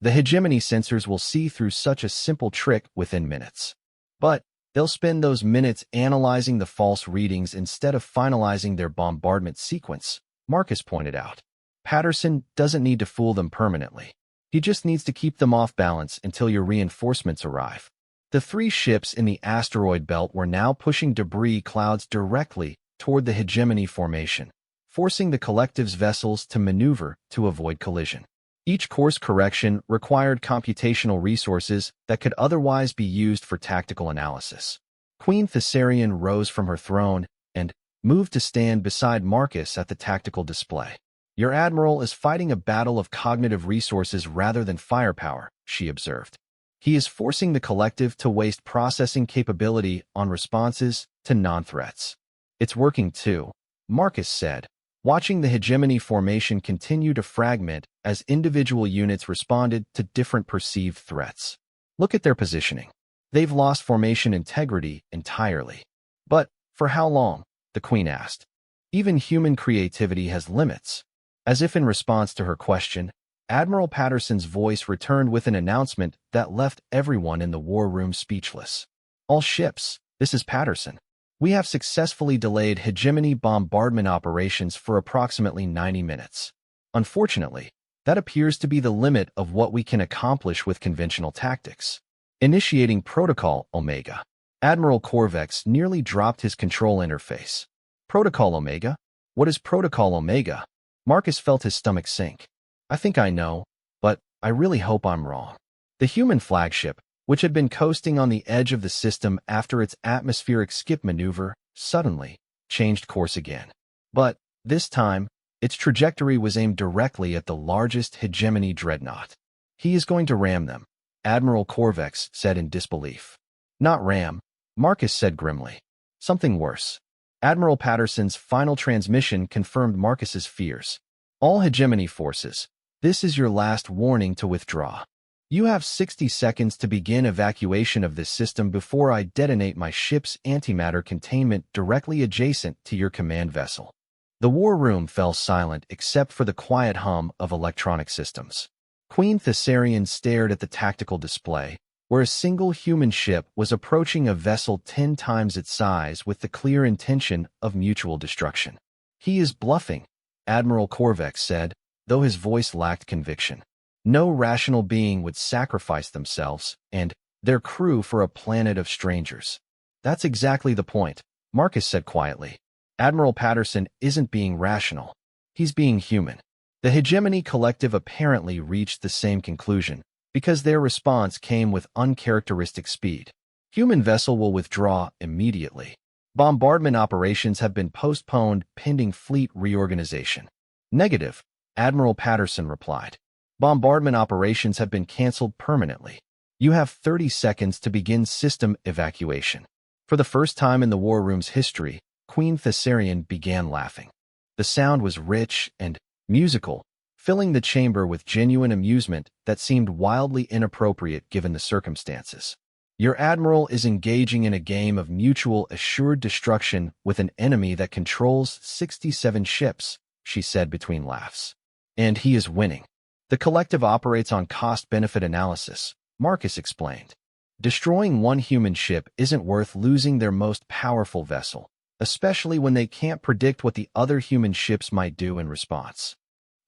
S1: The hegemony sensors will see through such a simple trick within minutes. But They'll spend those minutes analyzing the false readings instead of finalizing their bombardment sequence, Marcus pointed out. Patterson doesn't need to fool them permanently. He just needs to keep them off balance until your reinforcements arrive. The three ships in the asteroid belt were now pushing debris clouds directly toward the hegemony formation, forcing the collective's vessels to maneuver to avoid collision. Each course correction required computational resources that could otherwise be used for tactical analysis. Queen Thessarian rose from her throne and moved to stand beside Marcus at the tactical display. Your admiral is fighting a battle of cognitive resources rather than firepower, she observed. He is forcing the collective to waste processing capability on responses to non-threats. It's working too, Marcus said, watching the hegemony formation continue to fragment as individual units responded to different perceived threats. Look at their positioning. They've lost formation integrity entirely. But for how long? The Queen asked. Even human creativity has limits. As if in response to her question, Admiral Patterson's voice returned with an announcement that left everyone in the war room speechless. All ships, this is Patterson. We have successfully delayed hegemony bombardment operations for approximately 90 minutes. Unfortunately, that appears to be the limit of what we can accomplish with conventional tactics. Initiating Protocol Omega. Admiral Corvex nearly dropped his control interface. Protocol Omega? What is Protocol Omega? Marcus felt his stomach sink. I think I know, but I really hope I'm wrong. The human flagship, which had been coasting on the edge of the system after its atmospheric skip maneuver, suddenly changed course again. But this time, its trajectory was aimed directly at the largest hegemony dreadnought. He is going to ram them, Admiral Corvex said in disbelief. Not ram, Marcus said grimly. Something worse. Admiral Patterson's final transmission confirmed Marcus's fears. All hegemony forces, this is your last warning to withdraw. You have 60 seconds to begin evacuation of this system before I detonate my ship's antimatter containment directly adjacent to your command vessel. The war room fell silent except for the quiet hum of electronic systems. Queen Thessarian stared at the tactical display, where a single human ship was approaching a vessel 10 times its size with the clear intention of mutual destruction. He is bluffing, Admiral Corvex said, though his voice lacked conviction. No rational being would sacrifice themselves and their crew for a planet of strangers. That's exactly the point, Marcus said quietly. Admiral Patterson isn't being rational. He's being human. The hegemony collective apparently reached the same conclusion, because their response came with uncharacteristic speed. Human vessel will withdraw immediately. Bombardment operations have been postponed pending fleet reorganization. Negative, Admiral Patterson replied. Bombardment operations have been canceled permanently. You have 30 seconds to begin system evacuation. For the first time in the war room's history, Queen Thessarian began laughing. The sound was rich and musical, filling the chamber with genuine amusement that seemed wildly inappropriate given the circumstances. Your admiral is engaging in a game of mutual assured destruction with an enemy that controls 67 ships, she said between laughs. And he is winning. The collective operates on cost-benefit analysis, Marcus explained. Destroying one human ship isn't worth losing their most powerful vessel, especially when they can't predict what the other human ships might do in response.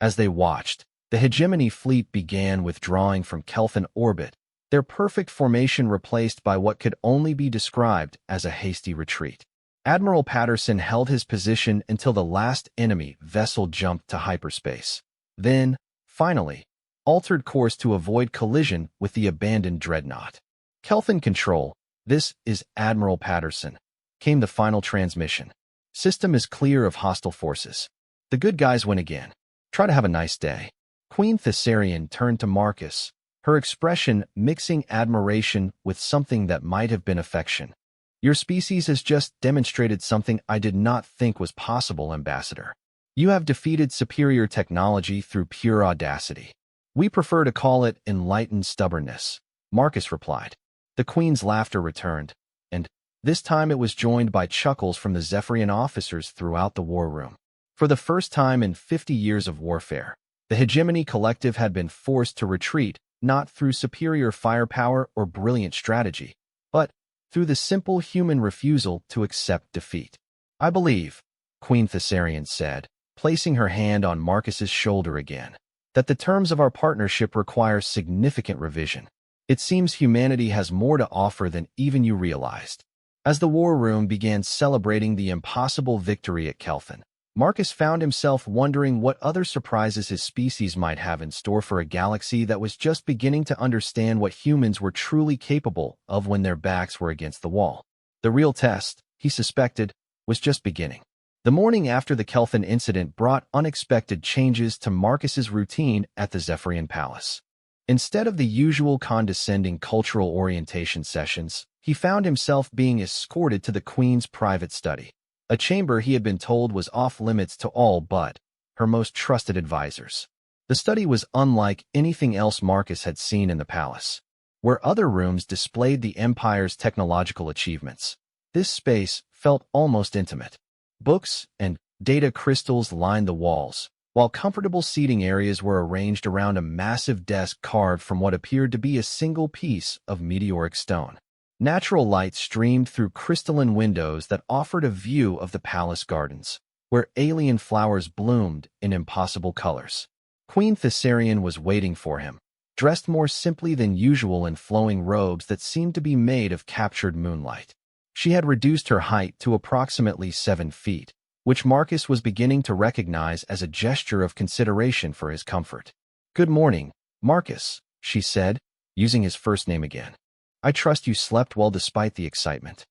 S1: As they watched, the hegemony fleet began withdrawing from Kelfin orbit, their perfect formation replaced by what could only be described as a hasty retreat. Admiral Patterson held his position until the last enemy vessel jumped to hyperspace. Then, finally, altered course to avoid collision with the abandoned dreadnought. Kelfin Control, this is Admiral Patterson, came the final transmission. System is clear of hostile forces. The good guys win again. Try to have a nice day. Queen Thessarian turned to Marcus, her expression mixing admiration with something that might have been affection. Your species has just demonstrated something I did not think was possible, Ambassador. You have defeated superior technology through pure audacity. We prefer to call it enlightened stubbornness, Marcus replied. The Queen's laughter returned, and this time it was joined by chuckles from the Zephyrian officers throughout the war room. For the first time in 50 years of warfare, the hegemony collective had been forced to retreat, not through superior firepower or brilliant strategy, but through the simple human refusal to accept defeat. I believe, Queen Thessarian said, placing her hand on Marcus's shoulder again, that the terms of our partnership require significant revision. It seems humanity has more to offer than even you realized. As the war room began celebrating the impossible victory at Kelthan, Marcus found himself wondering what other surprises his species might have in store for a galaxy that was just beginning to understand what humans were truly capable of when their backs were against the wall. The real test, he suspected, was just beginning. The morning after the Kelthan incident brought unexpected changes to Marcus's routine at the Zephyrian Palace. Instead of the usual condescending cultural orientation sessions, he found himself being escorted to the Queen's private study, a chamber he had been told was off-limits to all but her most trusted advisors. The study was unlike anything else Marcus had seen in the palace. Where other rooms displayed the Empire's technological achievements, this space felt almost intimate. Books and data crystals lined the walls, while comfortable seating areas were arranged around a massive desk carved from what appeared to be a single piece of meteoric stone. Natural light streamed through crystalline windows that offered a view of the palace gardens, where alien flowers bloomed in impossible colors. Queen Thessarian was waiting for him, dressed more simply than usual in flowing robes that seemed to be made of captured moonlight. She had reduced her height to approximately 7 feet, which Marcus was beginning to recognize as a gesture of consideration for his comfort. "Good morning, Marcus," she said, using his first name again. "I trust you slept well despite the excitement."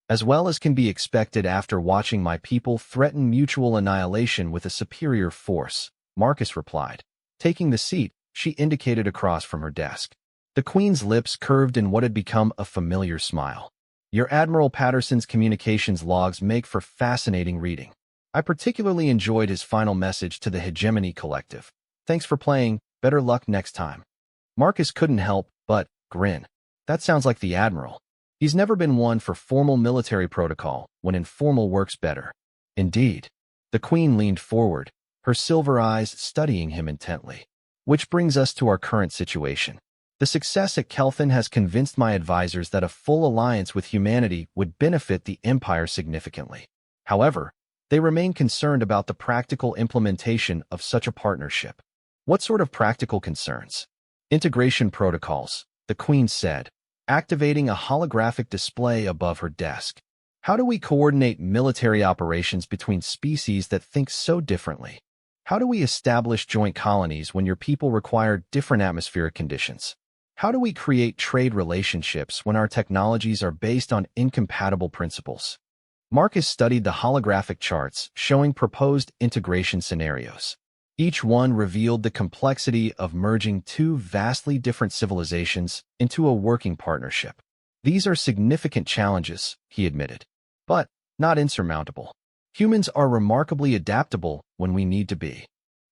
S1: "As well as can be expected after watching my people threaten mutual annihilation with a superior force," Marcus replied. Taking the seat, she indicated across from her desk. The Queen's lips curved in what had become a familiar smile. "Your Admiral Patterson's communications logs make for fascinating reading. I particularly enjoyed his final message to the Hegemony Collective. Thanks for playing. Better luck next time." Marcus couldn't help but grin. That sounds like the Admiral. He's never been one for formal military protocol when informal works better. Indeed. The Queen leaned forward, her silver eyes studying him intently. "Which brings us to our current situation. The success at Kelthan has convinced my advisors that a full alliance with humanity would benefit the Empire significantly. However, they remain concerned about the practical implementation of such a partnership." "What sort of practical concerns?" "Integration protocols," the Queen said, activating a holographic display above her desk. "How do we coordinate military operations between species that think so differently? How do we establish joint colonies when your people require different atmospheric conditions? How do we create trade relationships when our technologies are based on incompatible principles?" Marcus studied the holographic charts showing proposed integration scenarios. Each one revealed the complexity of merging two vastly different civilizations into a working partnership. "These are significant challenges," he admitted, "but not insurmountable. Humans are remarkably adaptable when we need to be."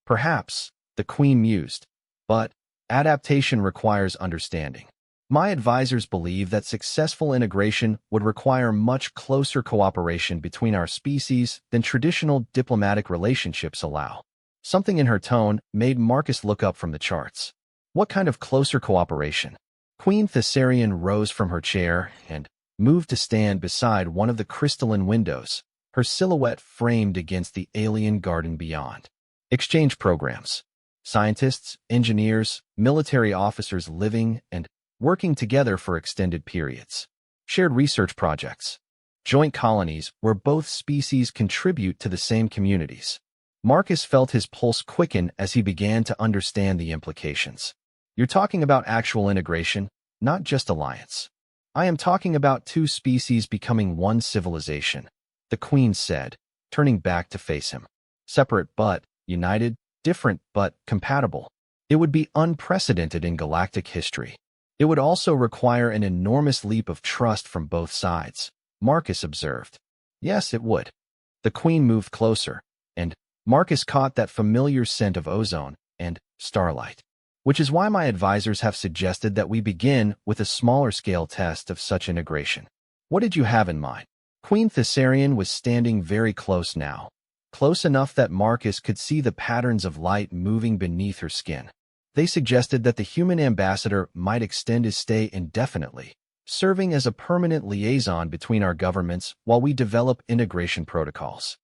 S1: "Perhaps," the Queen mused, "but adaptation requires understanding. My advisors believe that successful integration would require much closer cooperation between our species than traditional diplomatic relationships allow." Something in her tone made Marcus look up from the charts. "What kind of closer cooperation?" Queen Thessarian rose from her chair and moved to stand beside one of the crystalline windows, her silhouette framed against the alien garden beyond. "Exchange programs. Scientists, engineers, military officers living and working together for extended periods. Shared research projects. Joint colonies where both species contribute to the same communities." Marcus felt his pulse quicken as he began to understand the implications. "You're talking about actual integration, not just alliance." "I am talking about two species becoming one civilization," the Queen said, turning back to face him. "Separate but united, different but compatible. It would be unprecedented in galactic history. It would also require an enormous leap of trust from both sides," Marcus observed. "Yes, it would." The Queen moved closer, and Marcus caught that familiar scent of ozone and starlight. "Which is why my advisors have suggested that we begin with a smaller-scale test of such integration." "What did you have in mind?" Queen Thessarian was standing very close now, close enough that Marcus could see the patterns of light moving beneath her skin. "They suggested that the human ambassador might extend his stay indefinitely, serving as a permanent liaison between our governments while we develop integration protocols.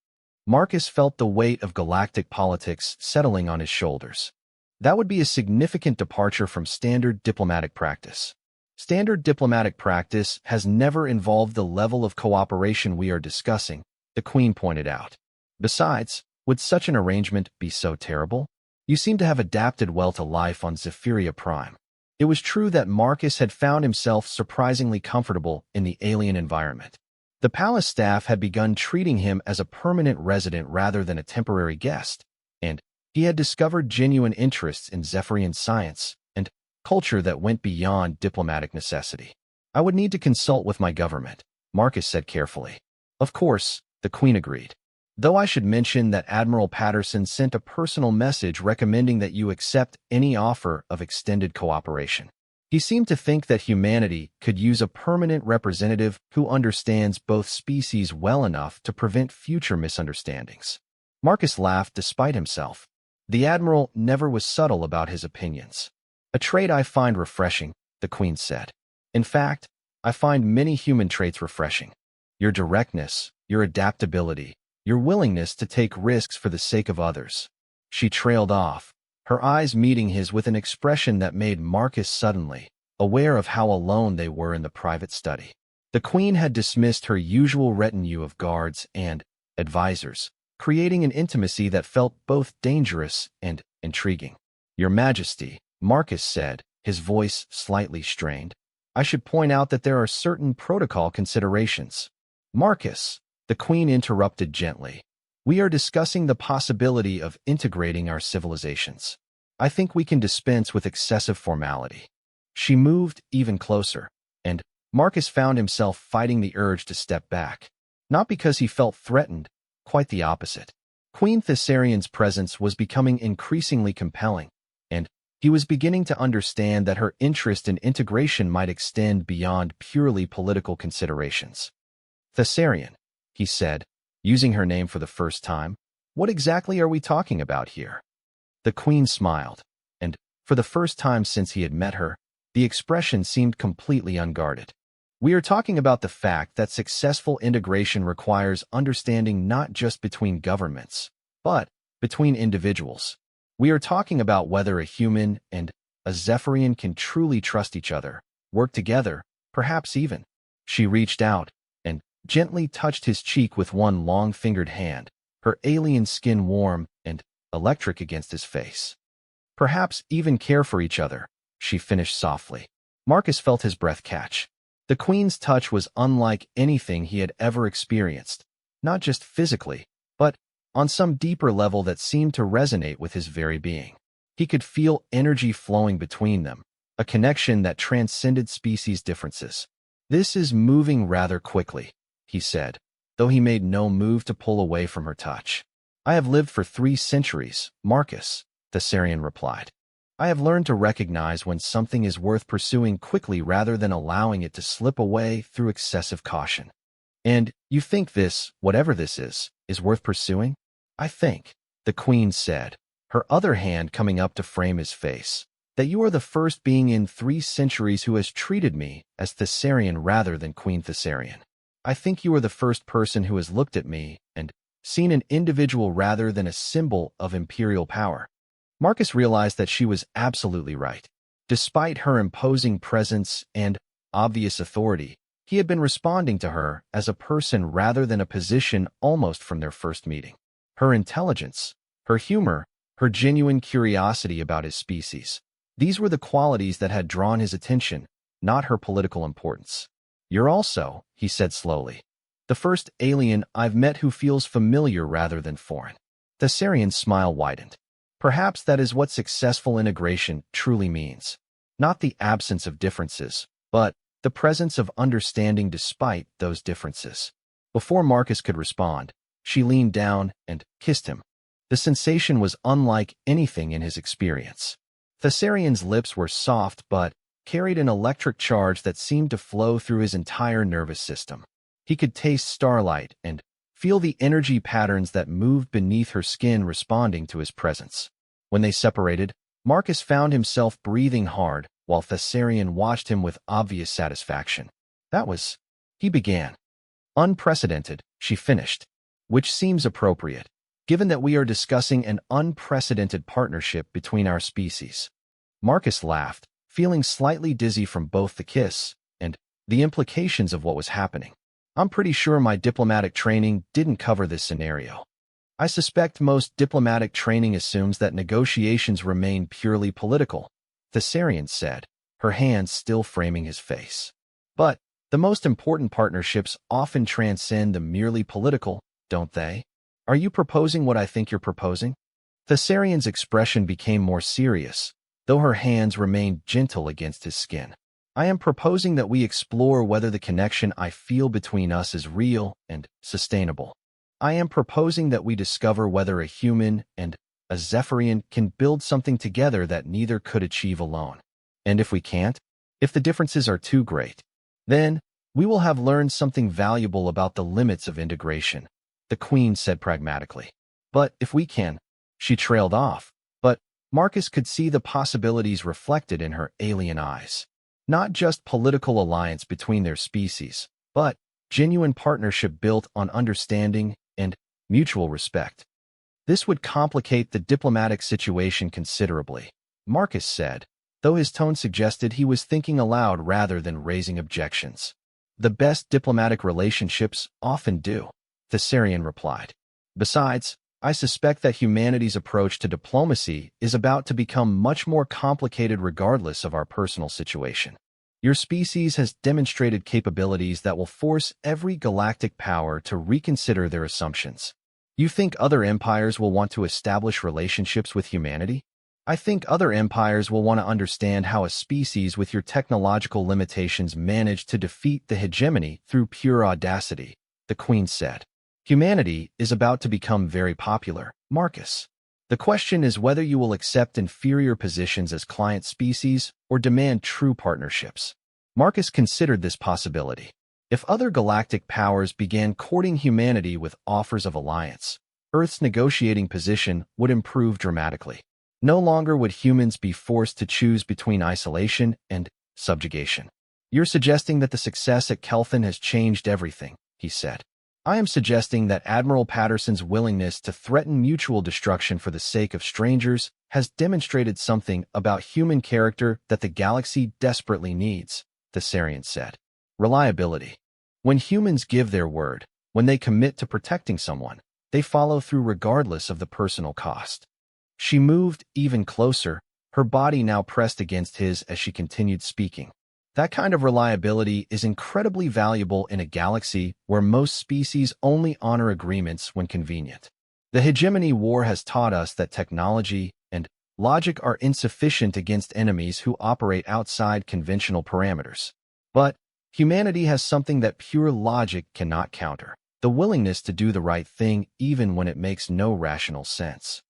S1: Marcus felt the weight of galactic politics settling on his shoulders. That would be a significant departure from standard diplomatic practice. Standard diplomatic practice has never involved the level of cooperation we are discussing, the Queen pointed out. Besides, would such an arrangement be so terrible? You seem to have adapted well to life on Zephyria Prime. It was true that Marcus had found himself surprisingly comfortable in the alien environment. The palace staff had begun treating him as a permanent resident rather than a temporary guest, and he had discovered genuine interests in Zephyrian science and culture that went beyond diplomatic necessity. I would need to consult with my government, Marcus said carefully. Of course, the Queen agreed. Though I should mention that Admiral Patterson sent a personal message recommending that you accept any offer of extended cooperation. He seemed to think that humanity could use a permanent representative who understands both species well enough to prevent future misunderstandings. Marcus laughed despite himself. The Admiral never was subtle about his opinions. A trait I find refreshing, the Queen said. In fact, I find many human traits refreshing. Your directness, your adaptability, your willingness to take risks for the sake of others. She trailed off, her eyes meeting his with an expression that made Marcus suddenly aware of how alone they were in the private study. The Queen had dismissed her usual retinue of guards and advisors, creating an intimacy that felt both dangerous and intriguing. Your Majesty, Marcus said, his voice slightly strained. I should point out that there are certain protocol considerations. Marcus, the Queen interrupted gently. We are discussing the possibility of integrating our civilizations. I think we can dispense with excessive formality. She moved even closer, and Marcus found himself fighting the urge to step back. Not because he felt threatened, quite the opposite. Queen Thessarian's presence was becoming increasingly compelling, and he was beginning to understand that her interest in integration might extend beyond purely political considerations. Thessarian, he said, using her name for the first time. What exactly are we talking about here? The Queen smiled, and, for the first time since he had met her, the expression seemed completely unguarded. We are talking about the fact that successful integration requires understanding not just between governments, but between individuals. We are talking about whether a human and a Zephyrian can truly trust each other, work together, perhaps even. She reached out and gently touched his cheek with one long-fingered hand, her alien skin warm and electric against his face. Perhaps even care for each other, she finished softly. Marcus felt his breath catch. The Queen's touch was unlike anything he had ever experienced, not just physically, but on some deeper level that seemed to resonate with his very being. He could feel energy flowing between them, a connection that transcended species differences. This is moving rather quickly, he said, though he made no move to pull away from her touch. I have lived for 3 centuries, Marcus, Thessarian replied. I have learned to recognize when something is worth pursuing quickly rather than allowing it to slip away through excessive caution. And you think this, whatever this is worth pursuing? I think, the Queen said, her other hand coming up to frame his face, that you are the first being in 3 centuries who has treated me as Thessarian rather than Queen Thessarian. I think you are the first person who has looked at me and seen an individual rather than a symbol of imperial power. Marcus realized that she was absolutely right. Despite her imposing presence and obvious authority, he had been responding to her as a person rather than a position almost from their first meeting. Her intelligence, her humor, her genuine curiosity about his species. These were the qualities that had drawn his attention, not her political importance. You're also, he said slowly, the first alien I've met who feels familiar rather than foreign. Thessarian's smile widened. Perhaps that is what successful integration truly means. Not the absence of differences, but the presence of understanding despite those differences. Before Marcus could respond, she leaned down and kissed him. The sensation was unlike anything in his experience. Thessarian's lips were soft but carried an electric charge that seemed to flow through his entire nervous system. He could taste starlight and feel the energy patterns that moved beneath her skin responding to his presence. When they separated, Marcus found himself breathing hard while Thessarian watched him with obvious satisfaction. He began. Unprecedented, she finished. Which seems appropriate, given that we are discussing an unprecedented partnership between our species. Marcus laughed, feeling slightly dizzy from both the kiss and the implications of what was happening. I'm pretty sure my diplomatic training didn't cover this scenario. I suspect most diplomatic training assumes that negotiations remain purely political, Thessarian said, her hands still framing his face. But the most important partnerships often transcend the merely political, don't they? Are you proposing what I think you're proposing? Thessarian's expression became more serious, though her hands remained gentle against his skin. I am proposing that we explore whether the connection I feel between us is real and sustainable. I am proposing that we discover whether a human and a Zephyrian can build something together that neither could achieve alone. And if we can't, if the differences are too great, then we will have learned something valuable about the limits of integration, the Queen said pragmatically. But if we can, she trailed off, but Marcus could see the possibilities reflected in her alien eyes. Not just political alliance between their species, but genuine partnership built on understanding and mutual respect. This would complicate the diplomatic situation considerably, Marcus said, though his tone suggested he was thinking aloud rather than raising objections. The best diplomatic relationships often do, Thessarian replied. Besides, I suspect that humanity's approach to diplomacy is about to become much more complicated regardless of our personal situation. Your species has demonstrated capabilities that will force every galactic power to reconsider their assumptions. You think other empires will want to establish relationships with humanity? I think other empires will want to understand how a species with your technological limitations managed to defeat the hegemony through pure audacity, the Queen said. Humanity is about to become very popular, Marcus. The question is whether you will accept inferior positions as client species or demand true partnerships. Marcus considered this possibility. If other galactic powers began courting humanity with offers of alliance, Earth's negotiating position would improve dramatically. No longer would humans be forced to choose between isolation and subjugation. You're suggesting that the success at Kelthon has changed everything, he said. I am suggesting that Admiral Patterson's willingness to threaten mutual destruction for the sake of strangers has demonstrated something about human character that the galaxy desperately needs, Thessarian said. Reliability. When humans give their word, when they commit to protecting someone, they follow through regardless of the personal cost. She moved even closer, her body now pressed against his as she continued speaking. That kind of reliability is incredibly valuable in a galaxy where most species only honor agreements when convenient. The hegemony war has taught us that technology and logic are insufficient against enemies who operate outside conventional parameters. But humanity has something that pure logic cannot counter: the willingness to do the right thing even when it makes no rational sense.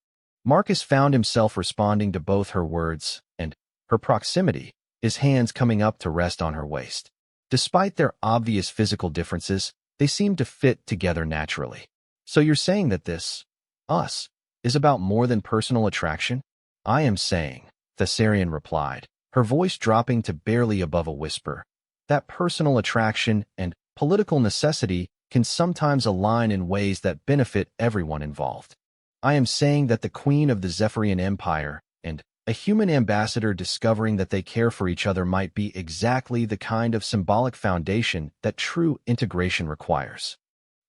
S1: Marcus found himself responding to both her words and her proximity, his hands coming up to rest on her waist. Despite their obvious physical differences, they seemed to fit together naturally. So you're saying that this, us, is about more than personal attraction? I am saying, Thessarian replied, her voice dropping to barely above a whisper, that personal attraction and political necessity can sometimes align in ways that benefit everyone involved. I am saying that the Queen of the Zephyrian Empire and a human ambassador discovering that they care for each other might be exactly the kind of symbolic foundation that true integration requires.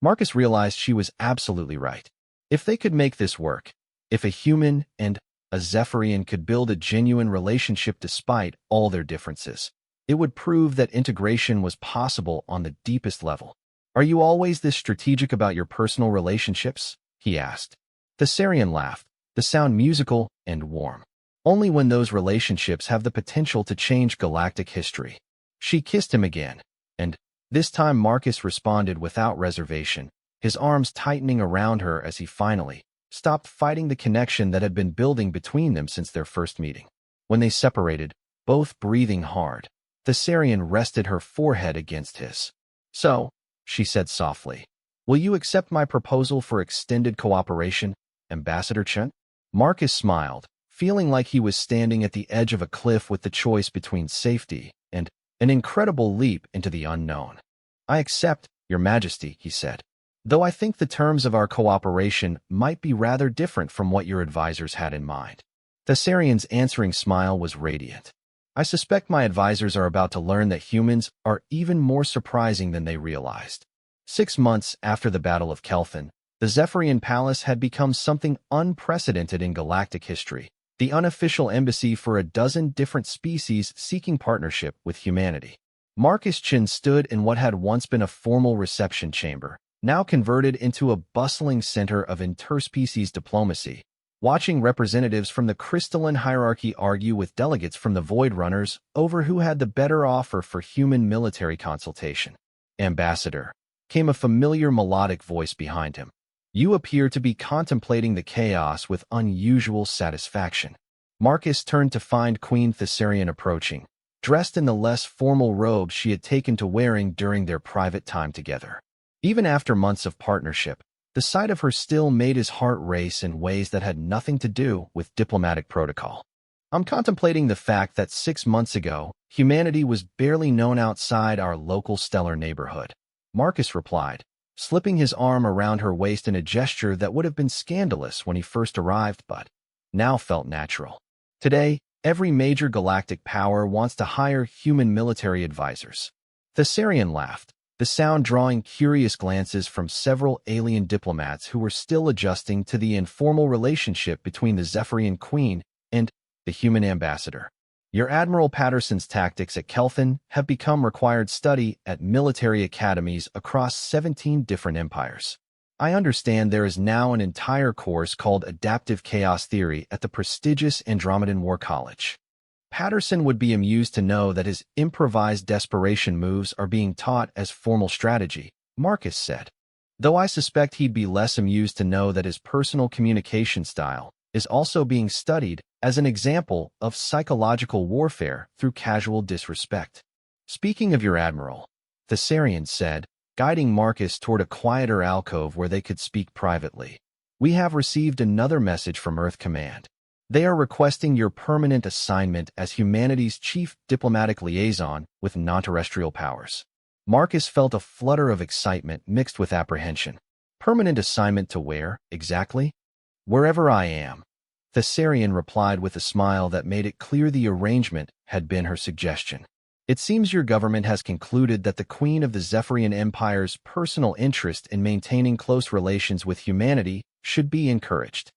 S1: Marcus realized she was absolutely right. If they could make this work, if a human and a Zephyrian could build a genuine relationship despite all their differences, it would prove that integration was possible on the deepest level. Are you always this strategic about your personal relationships? He asked. Thessarian laughed, the sound musical and warm. Only when those relationships have the potential to change galactic history. She kissed him again, and this time Marcus responded without reservation, his arms tightening around her as he finally stopped fighting the connection that had been building between them since their first meeting. When they separated, both breathing hard, Thessarian rested her forehead against his. So, she said softly, will you accept my proposal for extended cooperation, Ambassador Chen? Marcus smiled, feeling like he was standing at the edge of a cliff with the choice between safety and An incredible leap into the unknown. I accept, Your Majesty, he said. Though I think the terms of our cooperation might be rather different from what your advisors had in mind. Thessarian's answering smile was radiant. I suspect my advisors are about to learn that humans are even more surprising than they realized. 6 months after the Battle of Kelphin, the Zephyrian Palace had become something unprecedented in galactic history, the unofficial embassy for a dozen different species seeking partnership with humanity. Marcus Chin stood in what had once been a formal reception chamber, now converted into a bustling center of interspecies diplomacy, watching representatives from the crystalline hierarchy argue with delegates from the Void Runners over who had the better offer for human military consultation. Ambassador, came a familiar melodic voice behind him. You appear to be contemplating the chaos with unusual satisfaction. Marcus turned to find Queen Thessarian approaching, dressed in the less formal robe she had taken to wearing during their private time together. Even after months of partnership, the sight of her still made his heart race in ways that had nothing to do with diplomatic protocol. I'm contemplating the fact that 6 months ago, humanity was barely known outside our local stellar neighborhood. Marcus replied, slipping his arm around her waist in a gesture that would have been scandalous when he first arrived but now felt natural. Today, every major galactic power wants to hire human military advisors. Thessarian laughed, the sound drawing curious glances from several alien diplomats who were still adjusting to the informal relationship between the Zephyrian Queen and the human ambassador. Your Admiral Patterson's tactics at Kelphin have become required study at military academies across 17 different empires. I understand there is now an entire course called Adaptive Chaos Theory at the prestigious Andromedan War College. Patterson would be amused to know that his improvised desperation moves are being taught as formal strategy, Marcus said. Though I suspect he'd be less amused to know that his personal communication style is also being studied as an example of psychological warfare through casual disrespect. Speaking of your admiral, Thessarian said, guiding Marcus toward a quieter alcove where they could speak privately. We have received another message from Earth Command. They are requesting your permanent assignment as humanity's chief diplomatic liaison with non-terrestrial powers. Marcus felt a flutter of excitement mixed with apprehension. Permanent assignment to where, exactly? Wherever I am. Thessarian replied with a smile that made it clear the arrangement had been her suggestion. It seems your government has concluded that the Queen of the Zephyrian Empire's personal interest in maintaining close relations with humanity should be encouraged.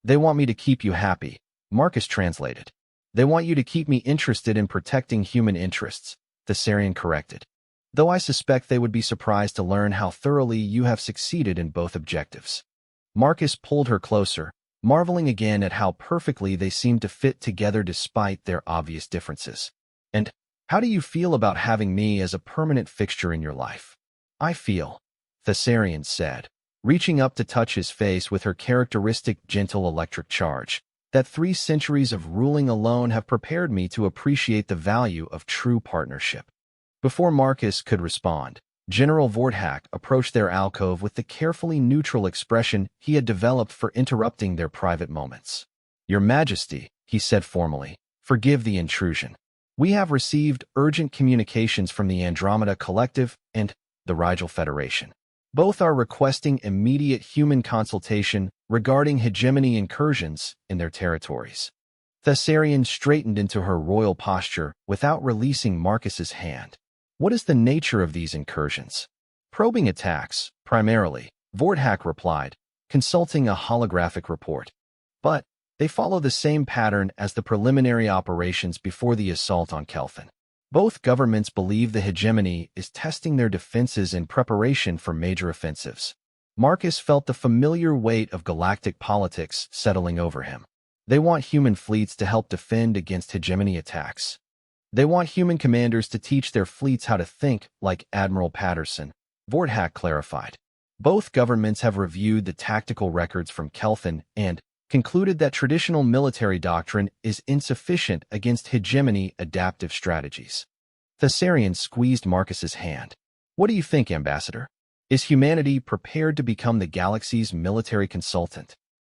S1: They want me to keep you happy, Marcus translated. They want you to keep me interested in protecting human interests, Thessarian corrected. Though I suspect they would be surprised to learn how thoroughly you have succeeded in both objectives. Marcus pulled her closer, marveling again at how perfectly they seemed to fit together despite their obvious differences. And how do you feel about having me as a permanent fixture in your life? I feel, Thessarian said, reaching up to touch his face with her characteristic gentle electric charge, that 3 centuries of ruling alone have prepared me to appreciate the value of true partnership. Before Marcus could respond, General Vorthak approached their alcove with the carefully neutral expression he had developed for interrupting their private moments. Your Majesty, he said formally, forgive the intrusion. We have received urgent communications from the Andromeda Collective and the Rigel Federation. Both are requesting immediate human consultation regarding hegemony incursions in their territories. Thessarian straightened into her royal posture without releasing Marcus's hand. What is the nature of these incursions? Probing attacks, primarily, Vorthak replied, consulting a holographic report. But they follow the same pattern as the preliminary operations before the assault on Kelphin. Both governments believe the hegemony is testing their defenses in preparation for major offensives. Marcus felt the familiar weight of galactic politics settling over him. They want human fleets to help defend against hegemony attacks. They want human commanders to teach their fleets how to think like Admiral Patterson, Vorthak clarified. Both governments have reviewed the tactical records from Kelphin and concluded that traditional military doctrine is insufficient against hegemony adaptive strategies. Thessarian squeezed Marcus's hand. What do you think, Ambassador? Is humanity prepared to become the galaxy's military consultant?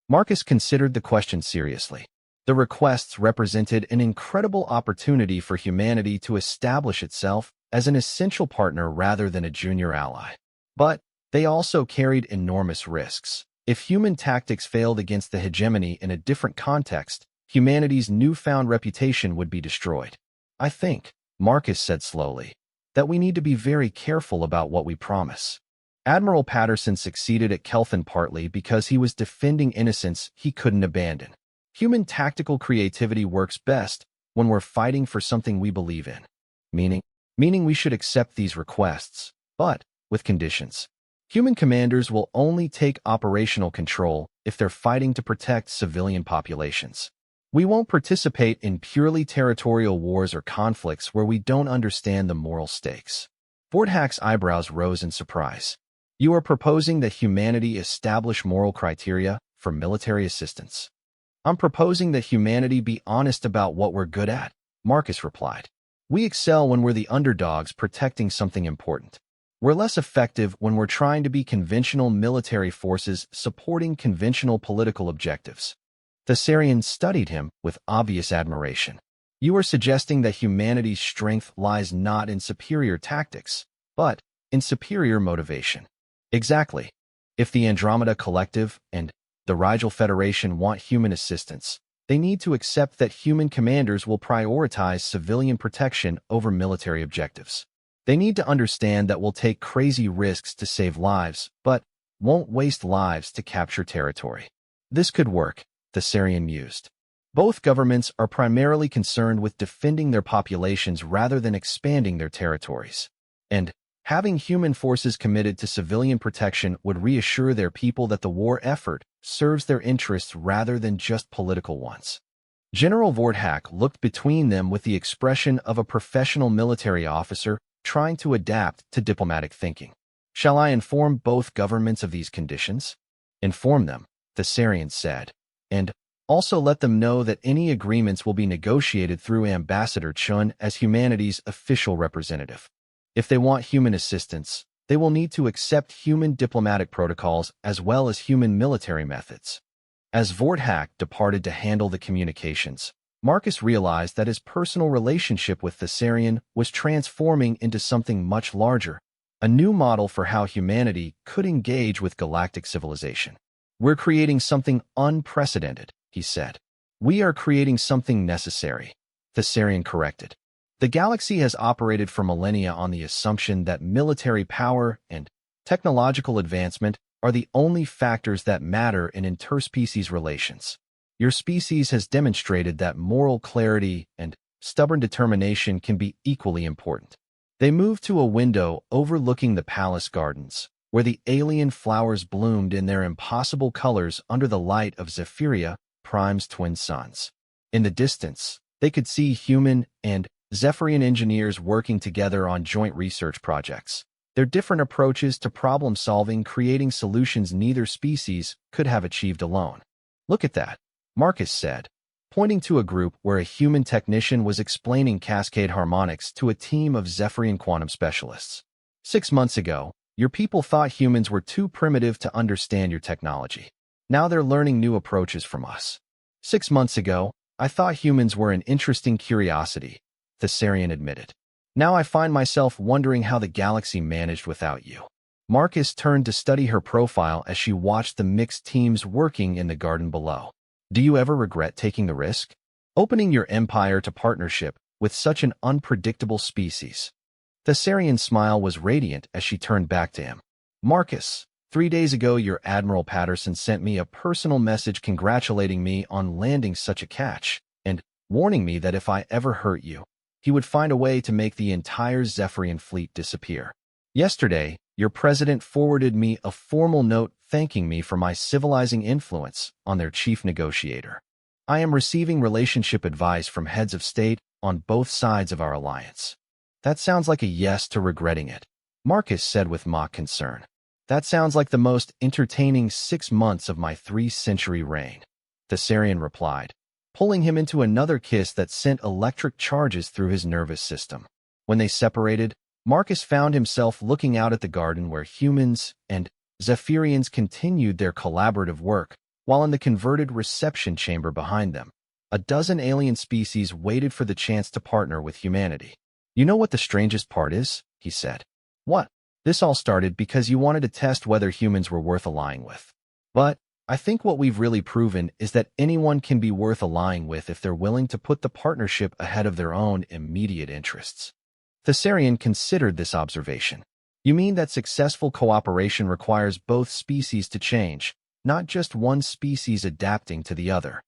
S1: Marcus considered the question seriously. The requests represented an incredible opportunity for humanity to establish itself as an essential partner rather than a junior ally. But they also carried enormous risks. If human tactics failed against the hegemony in a different context, humanity's newfound reputation would be destroyed. I think, Marcus said slowly, that we need to be very careful about what we promise. Admiral Patterson succeeded at Kelthon partly because he was defending innocence he couldn't abandon. Human tactical creativity works best when we're fighting for something we believe in. Meaning we should accept these requests, but with conditions. Human commanders will only take operational control if they're fighting to protect civilian populations. We won't participate in purely territorial wars or conflicts where we don't understand the moral stakes. Vorthack's eyebrows rose in surprise. You are proposing that humanity establish moral criteria for military assistance. I'm proposing that humanity be honest about what we're good at, Marcus replied. We excel when we're the underdogs protecting something important. We're less effective when we're trying to be conventional military forces supporting conventional political objectives. Thessarian studied him with obvious admiration. You are suggesting that humanity's strength lies not in superior tactics, but in superior motivation. Exactly. If the Andromeda Collective and the Rigel Federation want human assistance, they need to accept that human commanders will prioritize civilian protection over military objectives. They need to understand that we'll take crazy risks to save lives, but won't waste lives to capture territory. This could work, Thessarian mused. Both governments are primarily concerned with defending their populations rather than expanding their territories. And having human forces committed to civilian protection would reassure their people that the war effort serves their interests rather than just political ones. General Vorthack looked between them with the expression of a professional military officer trying to adapt to diplomatic thinking. Shall I inform both governments of these conditions? Inform them, Thessarian said, and also let them know that any agreements will be negotiated through Ambassador Chun as humanity's official representative. If they want human assistance, they will need to accept human diplomatic protocols as well as human military methods. As Vorthack departed to handle the communications, Marcus realized that his personal relationship with Thessarian was transforming into something much larger, a new model for how humanity could engage with galactic civilization. We're creating something unprecedented, he said. We are creating something necessary, Thessarian corrected. The galaxy has operated for millennia on the assumption that military power and technological advancement are the only factors that matter in interspecies relations. Your species has demonstrated that moral clarity and stubborn determination can be equally important. They moved to a window overlooking the palace gardens, where the alien flowers bloomed in their impossible colors under the light of Zephyria, Prime's twin suns. In the distance, they could see human and Zephyrian engineers working together on joint research projects. Their different approaches to problem-solving creating solutions neither species could have achieved alone. Look at that, Marcus said, pointing to a group where a human technician was explaining cascade harmonics to a team of Zephyrian quantum specialists. 6 months ago, your people thought humans were too primitive to understand your technology. Now they're learning new approaches from us. 6 months ago, I thought humans were an interesting curiosity, Thessarian admitted. Now I find myself wondering how the galaxy managed without you. Marcus turned to study her profile as she watched the mixed teams working in the garden below. Do you ever regret taking the risk? Opening your empire to partnership with such an unpredictable species. Thessarian's smile was radiant as she turned back to him. Marcus, 3 days ago your Admiral Patterson sent me a personal message congratulating me on landing such a catch, and warning me that if I ever hurt you, he would find a way to make the entire Zephyrian fleet disappear. Yesterday, your president forwarded me a formal note thanking me for my civilizing influence on their chief negotiator. I am receiving relationship advice from heads of state on both sides of our alliance. That sounds like a yes to regretting it, Marcus said with mock concern. That sounds like the most entertaining 6 months of my 3-century reign, Thessarian replied, pulling him into another kiss that sent electric charges through his nervous system. When they separated, Marcus found himself looking out at the garden where humans and Zephyrians continued their collaborative work, while in the converted reception chamber behind them, A dozen alien species waited for the chance to partner with humanity. You know what the strangest part is? He said. What? This all started because you wanted to test whether humans were worth allying with. But I think what we've really proven is that anyone can be worth allying with if they're willing to put the partnership ahead of their own immediate interests. Thessarian considered this observation. You mean that successful cooperation requires both species to change, not just one species adapting to the other?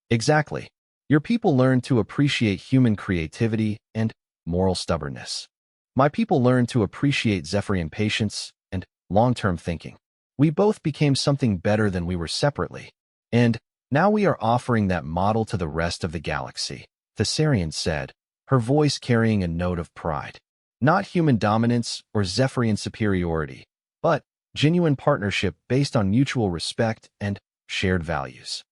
S1: Exactly. Your people learned to appreciate human creativity and moral stubbornness. My people learned to appreciate Zephyrian patience and long-term thinking. We both became something better than we were separately. And now we are offering that model to the rest of the galaxy, Thessarian said, her voice carrying a note of pride. Not human dominance or Zephyrian superiority, but genuine partnership based on mutual respect and shared values.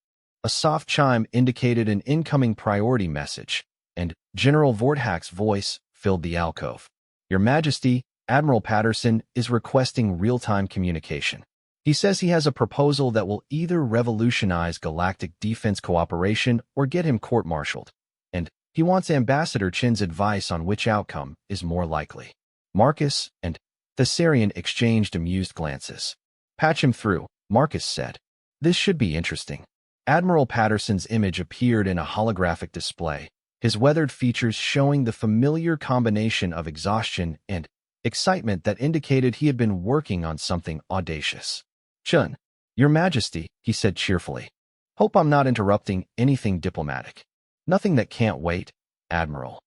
S1: A soft chime indicated an incoming priority message, and General Vorthack's voice filled the alcove. Your Majesty, Admiral Patterson is requesting real-time communication. He says he has a proposal that will either revolutionize galactic defense cooperation or get him court-martialed, and he wants Ambassador Chin's advice on which outcome is more likely. Marcus and Thessarian exchanged amused glances. Patch him through, Marcus said. This should be interesting. Admiral Patterson's image appeared in a holographic display, his weathered features showing the familiar combination of exhaustion and excitement that indicated he had been working on something audacious. Chun, Your Majesty, he said cheerfully. Hope I'm not interrupting anything diplomatic. Nothing that can't wait, Admiral.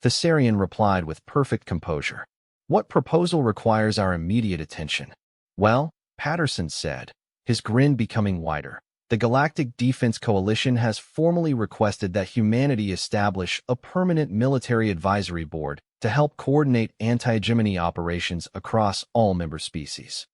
S1: Thessarian replied with perfect composure. What proposal requires our immediate attention? Well, Patterson said, his grin becoming wider. The Galactic Defense Coalition has formally requested that humanity establish a permanent military advisory board to help coordinate anti-hegemony operations across all member species.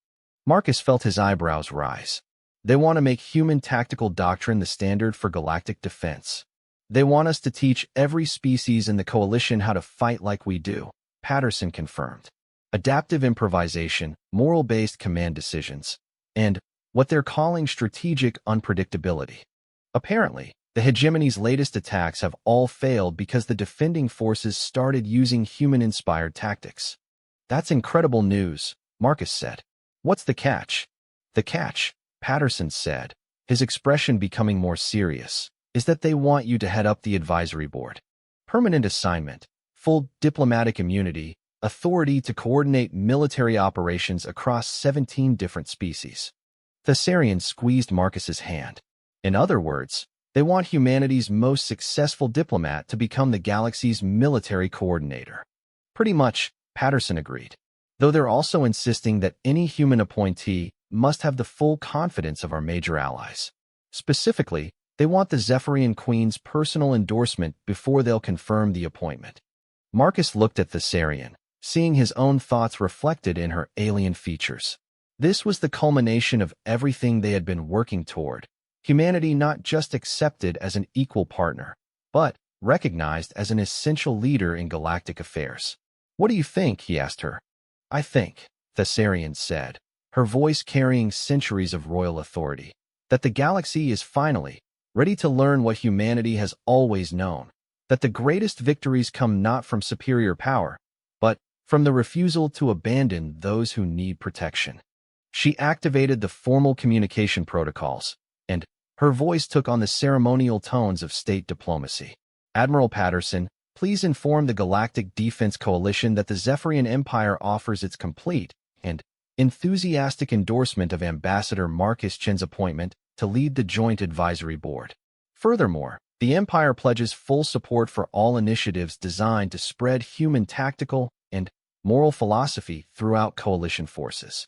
S1: Marcus felt his eyebrows rise. They want to make human tactical doctrine the standard for galactic defense. They want us to teach every species in the coalition how to fight like we do, Patterson confirmed. Adaptive improvisation, moral-based command decisions, and what they're calling strategic unpredictability. Apparently, the hegemony's latest attacks have all failed because the defending forces started using human-inspired tactics. That's incredible news, Marcus said. What's the catch? The catch, Patterson said, his expression becoming more serious, is that they want you to head up the advisory board. Permanent assignment, full diplomatic immunity, authority to coordinate military operations across 17 different species. Thessarian squeezed Marcus's hand. In other words, they want humanity's most successful diplomat to become the galaxy's military coordinator. Pretty much, Patterson agreed. Though they're also insisting that any human appointee must have the full confidence of our major allies. Specifically, they want the Zephyrian Queen's personal endorsement before they'll confirm the appointment. Marcus looked at Thessarian, seeing his own thoughts reflected in her alien features. This was the culmination of everything they had been working toward. Humanity not just accepted as an equal partner, but recognized as an essential leader in galactic affairs. What do you think? He asked her. I think, Thessarian said, her voice carrying centuries of royal authority, that the galaxy is finally ready to learn what humanity has always known, that the greatest victories come not from superior power, but from the refusal to abandon those who need protection. She activated the formal communication protocols, and her voice took on the ceremonial tones of state diplomacy. Admiral Patterson, please inform the Galactic Defense Coalition that the Zephyrian Empire offers its complete and enthusiastic endorsement of Ambassador Marcus Chin's appointment to lead the Joint Advisory Board. Furthermore, the Empire pledges full support for all initiatives designed to spread human tactical and moral philosophy throughout coalition forces.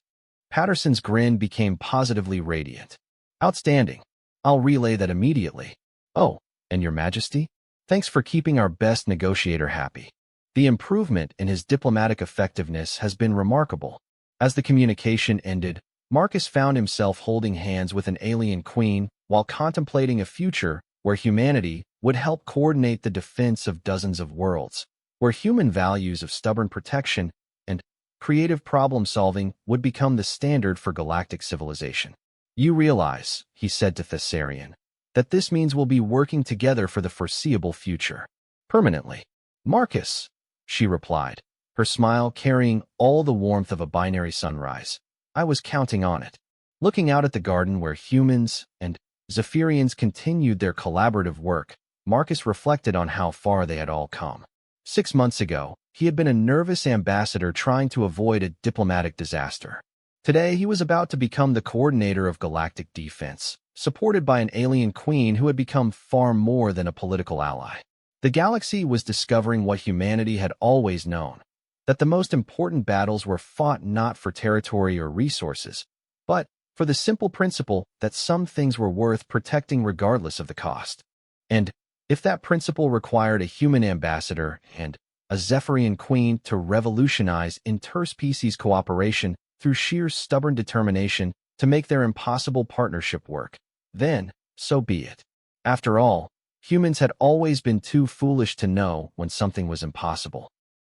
S1: Patterson's grin became positively radiant. Outstanding. I'll relay that immediately. Oh, and Your Majesty? Thanks for keeping our best negotiator happy. The improvement in his diplomatic effectiveness has been remarkable. As the communication ended, Marcus found himself holding hands with an alien queen while contemplating a future where humanity would help coordinate the defense of dozens of worlds, where human values of stubborn protection and creative problem-solving would become the standard for galactic civilization. You realize, he said to Thessarian, that this means we'll be working together for the foreseeable future. Permanently. Marcus, she replied, her smile carrying all the warmth of a binary sunrise. I was counting on it. Looking out at the garden where humans and Zephyrians continued their collaborative work, Marcus reflected on how far they had all come. 6 months ago, he had been a nervous ambassador trying to avoid a diplomatic disaster. Today, he was about to become the coordinator of galactic defense, supported by an alien queen who had become far more than a political ally. The galaxy was discovering what humanity had always known, that the most important battles were fought not for territory or resources, but for the simple principle that some things were worth protecting regardless of the cost. And if that principle required a human ambassador and a Zephyrian queen to revolutionize interspecies cooperation through sheer stubborn determination to make their impossible partnership work, then so be it. After all, humans had always been too foolish to know when something was impossible.